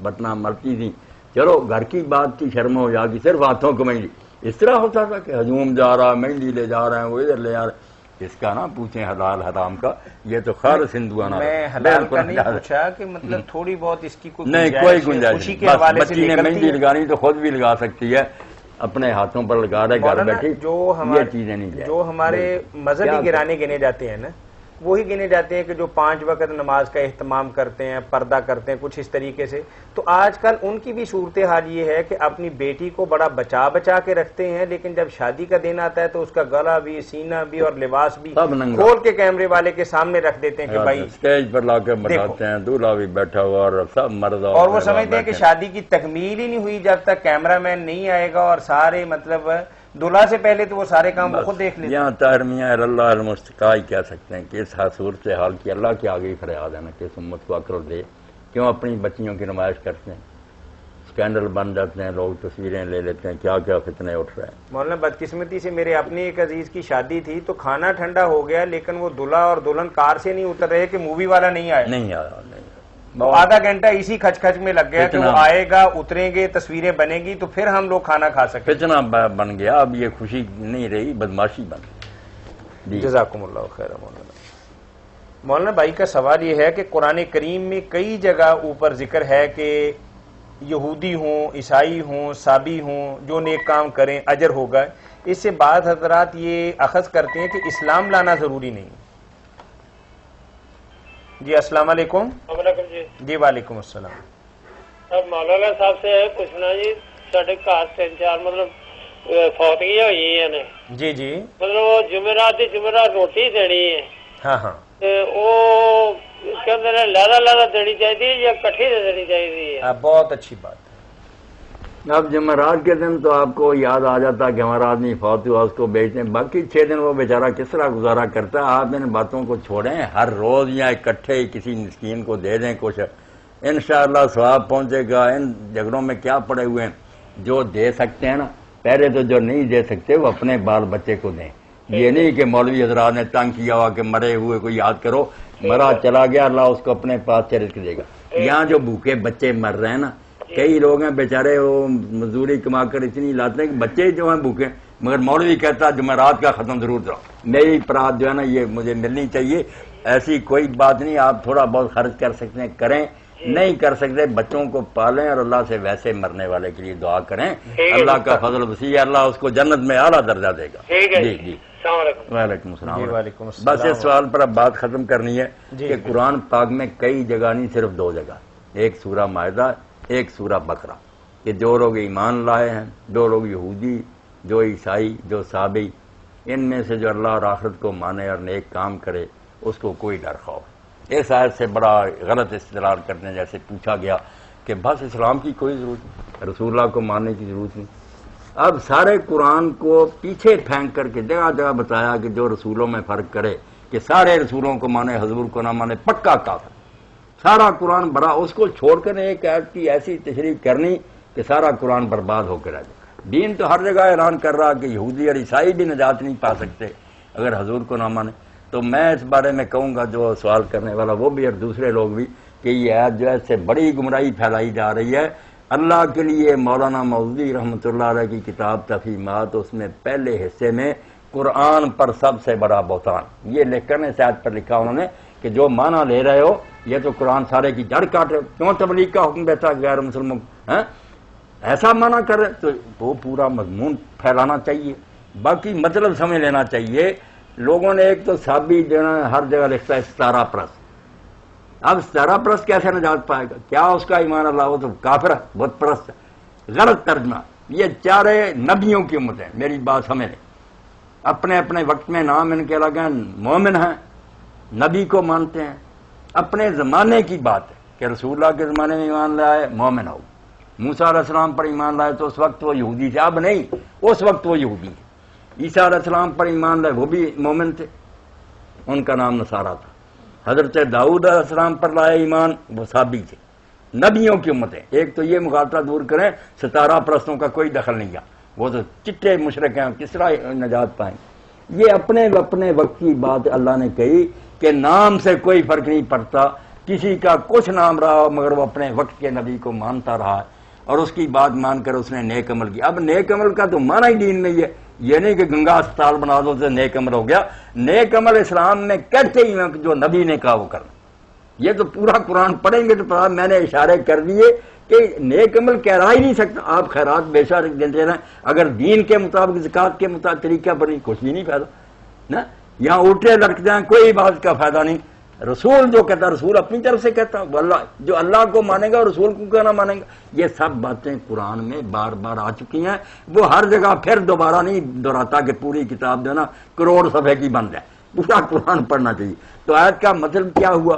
[SPEAKER 2] بٹنا مرتی تھی. چلو گھر کی بات کی شرم ہو جاتی، صرف ہاتھوں کو مہندی. اس طرح ہوتا تھا کہ ہجوم جا رہا، مہندی لے جا رہے ہیں، وہ ادھر لے جا رہے ہیں. اس کا نہ پوچھیں حلال حرام کا، یہ تو خالص ہندوانہ.
[SPEAKER 1] میں حلال کا نہیں پوچھا کہ مطلب تھوڑی بہت اس کی
[SPEAKER 2] نہیں کوئی گنجائش نہیں. بچی نے مہندی لگانی تو خود بھی لگا سکتی ہے، اپنے ہاتھوں پر لگا رہے گھر بیٹھی. یہ چیزیں نہیں،
[SPEAKER 1] جو ہمارے مذہبی گرانے گنے جاتے ہیں نا، وہی گنے جاتے ہیں کہ جو 5 وقت نماز کا اہتمام کرتے ہیں، پردہ کرتے ہیں کچھ اس طریقے سے. تو آج کل ان کی بھی صورتحال یہ ہے کہ اپنی بیٹی کو بڑا بچا بچا کے رکھتے ہیں، لیکن جب شادی کا دن آتا ہے تو اس کا گلا بھی، سینہ بھی اور لباس بھی کھول کے کیمرے والے کے سامنے رکھ دیتے ہیں کہ بھائی
[SPEAKER 2] اسٹیج پر لا کے بتاتے ہیں، دولہا بھی بیٹھا ہوا اور سب مرد،
[SPEAKER 1] اور وہ سمجھتے ہیں کہ شادی کی تکمیل ہی نہیں ہوئی جب تک کیمرہ مین نہیں آئے گا، اور سارے مطلب دلہا سے پہلے تو وہ سارے کام وہ خود دیکھ لیتے ہیں.
[SPEAKER 2] یہاں طاہر میاں اللہ المستقائی کہہ سکتے ہیں کہ اس صورت حال کی اللہ کے آگے فریاد ہے نا کہ اس امت کو عقل دے. کیوں اپنی بچیوں کی نمائش کرتے ہیں، اسکینڈل بن جاتے ہیں، لوگ تصویریں لے لیتے ہیں، کیا کیا فتنے اٹھ رہے ہیں.
[SPEAKER 1] مولانا بدقسمتی سے میرے اپنے ایک عزیز کی شادی تھی تو کھانا ٹھنڈا ہو گیا، لیکن وہ دلہا اور دلہن کار سے نہیں اتر رہے کہ مووی والا نہیں آیا. آدھا گھنٹہ اسی کھچ کھچ میں لگ گیا کہ وہ آئے گا، اتریں گے، تصویریں بنے گی تو پھر ہم لوگ کھانا کھا سکتے.
[SPEAKER 2] فتنہ بن گیا. اب یہ خوشی نہیں رہی، بدماشی بن گئی.
[SPEAKER 1] جزاکم اللہ خیر. مولانا بھائی کا سوال یہ ہے کہ قرآن کریم میں کئی جگہ اوپر ذکر ہے کہ یہودی ہوں، عیسائی ہوں، سابی ہوں، جو نیک کام کریں اجر ہوگا. اس سے بعض حضرات یہ اخذ کرتے ہیں کہ اسلام لانا ضروری نہیں. جی السلام علیکم. جی وعلیکم السلام.
[SPEAKER 16] اب مولانا صاحب سے پوچھنا جی، ساڈے گھر 3-4 مطلب فوتگیاں ہوئی ہیں نے.
[SPEAKER 1] جی جی.
[SPEAKER 16] مطلب وہ جمعرات روٹی دینی ہے.
[SPEAKER 1] ہاں ہاں.
[SPEAKER 16] وہ اس کے اندر لہدا دینی چاہیے یا کٹھی دینی چاہیے؟
[SPEAKER 1] بہت اچھی بات ہے.
[SPEAKER 2] اب جمعرات کے دن تو آپ کو یاد آ جاتا کہ ہمارا آدمی فوت ہوا، اس کو بیچتے ہیں. باقی 6 دن وہ بیچارہ کس طرح گزارا کرتا ہے. آپ ان باتوں کو چھوڑیں، ہر روز یا اکٹھے کسی مسکین کو دے دیں کچھ، انشاءاللہ ثواب پہنچے گا. ان جھگڑوں میں کیا پڑے ہوئے ہیں؟ جو دے سکتے ہیں نا، پہلے تو جو نہیں دے سکتے وہ اپنے بال بچے کو دیں. یہ نہیں کہ مولوی حضرات نے تنگ کیا ہوا کہ مرے ہوئے کو یاد کرو، مرا چلا گیا، اللہ اس کو اپنے پاس سے رزق دے گا. یہاں جو بھوکے بچے مر رہے ہیں نا، کئی لوگ ہیں بیچارے وہ مزدوری کما کر اتنی لاتے ہیں کہ بچے جو ہیں بھوکے، مگر مولوی کہتا جمعرات کا ختم ضرور کرو. میری پرات جو ہے نا یہ مجھے ملنی چاہیے. ایسی کوئی بات نہیں، آپ تھوڑا بہت خرچ کر سکتے ہیں کریں، نہیں کر سکتے بچوں کو پالیں اور اللہ سے ویسے مرنے والے کے لیے دعا کریں. اللہ کا فضل وسیع ہے، اللہ اس کو جنت میں اعلیٰ درجہ دے گا. جی جی. وعلیکم السلام. بس اس سوال پر اب بات ختم کرنی ہے کہ قرآن پاک میں کئی جگہ نہیں، صرف 2 جگہ، ایک سورہ مائدہ، ایک سورہ بقرہ، کہ جو لوگ ایمان لائے ہیں، جو لوگ یہودی، جو عیسائی، جو سابی، ان میں سے جو اللہ اور آخرت کو مانے اور نیک کام کرے اس کو کوئی ڈر خوف. اس آیت سے بڑا غلط استدلال کرتے ہیں، جیسے پوچھا گیا کہ بس اسلام کی کوئی ضرورت نہیں، رسول اللہ کو ماننے کی ضرورت نہیں. اب سارے قرآن کو پیچھے پھینک کر کے جگہ جگہ بتایا کہ جو رسولوں میں فرق کرے کہ سارے رسولوں کو مانے، حضور کو نہ مانے، پکا کافر. سارا قرآن بڑا، اس کو چھوڑ کر ایک آیت کی ایسی تشریح کرنی کہ سارا قرآن برباد ہو کے رہ جائے. دین تو ہر جگہ اعلان کر رہا کہ یہودی اور عیسائی بھی نجات نہیں پا سکتے اگر حضور کو نہ مانے. تو میں اس بارے میں کہوں گا جو سوال کرنے والا وہ بھی اور دوسرے لوگ بھی کہ یہ آیت جو ہے اس سے بڑی گمراہی پھیلائی جا رہی ہے. اللہ کے لیے مولانا مودودی رحمۃ اللہ علیہ کی کتاب تفہیمات، اس میں پہلے حصے میں قرآن پر سب سے بڑا بہتان یہ لکھ کر اس آیت پر لکھا انہوں نے کہ جو معنی لے رہے ہو یہ تو قرآن سارے کی جڑ کاٹ رہے ہو. کیوں تبلیغ کا حکم دیتا غیر مسلموں ایسا معنی کر رہے؟ تو وہ پورا مضمون پھیلانا چاہیے، باقی مطلب سمجھ لینا چاہیے. لوگوں نے ایک تو سابی دینا ہر جگہ لکھتا ہے ستارہ پرست. اب ستارہ پرست کیسے نجات پائے گا؟ کیا اس کا ایمان اللہ ہو تو کافر ہے، بت پرست ہے. غلط ترجمہ. یہ 4 نبیوں کی امت ہے، میری بات سمجھ لیں. اپنے اپنے وقت میں نام ان کے الگ ہیں، مومن ہیں، نبی کو مانتے ہیں. اپنے زمانے کی بات ہے کہ رسول اللہ کے زمانے میں ایمان لائے مومن ہو. موسیٰ علیہ السلام پر ایمان لائے تو اس وقت وہ یہودی تھے، اب نہیں، اس وقت وہ یہودی تھے. عیسیٰ علیہ السلام پر ایمان لائے وہ بھی مومن تھے، ان کا نام نصارہ تھا. حضرت داؤد علیہ السلام پر لائے ایمان وہ سابی تھے. نبیوں کی امت ہے. ایک تو یہ مغالطہ دور کریں، ستارہ پرستوں کا کوئی دخل نہیں گیا، وہ تو چٹے مشرک ہیں، کس طرح نجات پائیں. یہ اپنے وقت کی بات اللہ نے کہی کہ نام سے کوئی فرق نہیں پڑتا، کسی کا کچھ نام رہا مگر وہ اپنے وقت کے نبی کو مانتا رہا. اور اس کی بات مان کر اس نے نیک عمل کیا. اب نیک عمل کا تو معنی ہی دین میں یہ نہیں کہ گنگا اسپتال بنا دو تو نیک عمل ہو گیا. نیک عمل اسلام میں کہتے ہی ہیں کہ جو نبی نے کہا وہ کرنا. یہ تو پورا قرآن پڑھیں گے تو میں نے اشارے کر دیے کہ نیک عمل کہہ ہی نہیں سکتا. آپ خیرات بے شک دیتے رہیں, اگر دین کے مطابق زکات کے مطابق طریقہ پر کچھ بھی نہیں فائدہ نا. یہاں الٹے لٹکتے ہیں, کوئی بات کا فائدہ نہیں. رسول جو کہتا, رسول اپنی طرف سے کہتا, اللہ جو اللہ کو مانے گا رسول کو کہنا مانے گا. یہ سب باتیں قرآن میں بار بار آ چکی ہیں. وہ ہر جگہ پھر دوبارہ نہیں دہراتا کہ پوری کتاب جو ہے نا کروڑ صفحے کی بن جائے. پورا قرآن پڑھنا چاہیے. تو آیت کا مطلب کیا ہوا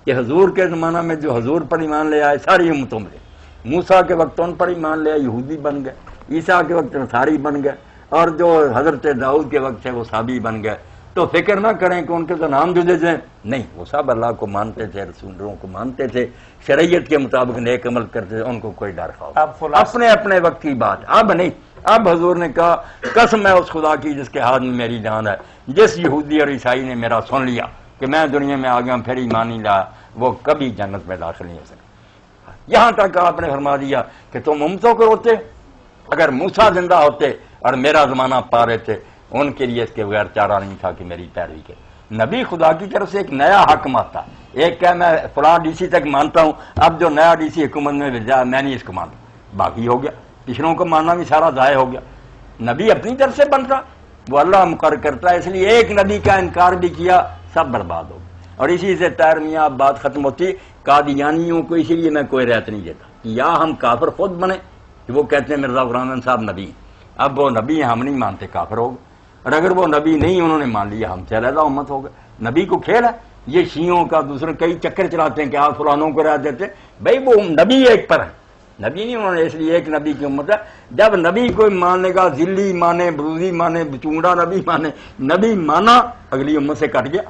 [SPEAKER 2] کہ حضور کے زمانہ میں جو حضور پر ایمان لے آئے ساری امتوں میں, موسیٰ کے وقت ان پر ایمان لے آئے یہودی بن گئے, عیسیٰ کے وقت نصاری بن گئے, اور جو حضرت داؤد کے وقت ہے وہ صابی بن گئے. تو فکر نہ کریں کہ ان کے تو نام جدے تھے, نہیں, وہ سب اللہ کو مانتے تھے, رسولوں کو مانتے تھے, شریعت کے مطابق نیک عمل کرتے تھے. ان کو کوئی ڈر خوف اپنے اپنے وقت کی بات. اب نہیں, اب حضور نے کہا قسم ہے اس خدا کی جس کے ہاتھ میں میری جان ہے, جس یہودی اور عیسائی نے میرا سن لیا کہ میں دنیا میں آ گیا پھر ایمان نہیں لایا, وہ کبھی جنت میں داخل نہیں ہو سکتا. یہاں تک آپ نے فرما دیا کہ تم امتوں کو روتے, اگر موسیٰ زندہ ہوتے اور میرا زمانہ پا رہے تھے, ان کے لیے اس کے بغیر چارہ نہیں تھا کہ میری پیروی کے. نبی خدا کی طرف سے ایک نیا حکم آتا, ایک کہ میں فلاں ڈی سی تک مانتا ہوں, اب جو نیا ڈی سی حکومت میں بھیجا میں نہیں اس کو مانتا, باقی ہو گیا, پچھلوں کو ماننا بھی سارا ضائع ہو گیا. نبی اپنی طرف سے بنتا, وہ اللہ مقرر کرتا ہے, اس لیے ایک نبی کا انکار بھی کیا سب برباد ہو گیا. اور اسی سے طاہر میاں اب بات ختم ہوتی. قادیانیوں کو اسی لیے میں کوئی رعایت نہیں دیتا کہ یا ہم کافر خود بنے, وہ کہتے ہیں مرزا غلام صاحب نبی, اب وہ نبی ہم نہیں مانتے, کافر ہو گئے. اور اگر وہ نبی نہیں انہوں نے مان لیا, ہم سے علیحدہ امت ہو گئے. نبی کو کھیل ہے, یہ شیعوں کا دوسرے کئی چکر چلاتے ہیں کہ آپ فلانوں کو رعایت دیتے, بھائی وہ نبی ایک پر ہے, نبی نہیں انہوں نے, اس لیے ایک نبی کی امت ہے. جب نبی کوئی ماننے گا, ذلی مانے, بروزی مانے, بچونڈا نبی مانے, نبی مانا اگلی امت سے کٹ گیا.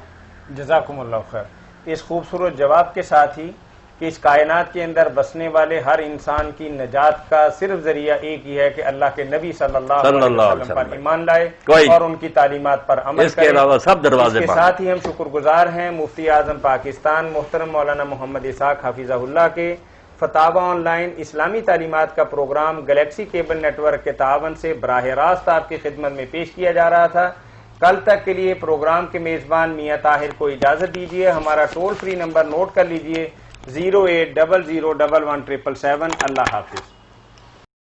[SPEAKER 1] جزاکم اللہ خیر. اس خوبصورت جواب کے ساتھ ہی کہ اس کائنات کے اندر بسنے والے ہر انسان کی نجات کا صرف ذریعہ ایک ہی ہے کہ اللہ کے نبی صلی اللہ علیہ وسلم پر ایمان لائے اور ان کی تعلیمات پر عمل کرے.
[SPEAKER 2] اس کے علاوہ سب دروازے
[SPEAKER 1] اس کے ساتھ ہی ہم شکر گزار ہیں مفتی اعظم پاکستان محترم مولانا محمد اسحاق حفیظہ اللہ کے فتاوی آن لائن اسلامی تعلیمات کا program Galaxy cable network کے تعاون سے براہ راست آپ کی خدمت میں پیش کیا جا رہا تھا. کل تک کے لیے پروگرام کے میزبان میاں طاہر کو اجازت دیجیے. ہمارا ٹول فری نمبر نوٹ کر لیجیے 08001171777. اللہ حافظ.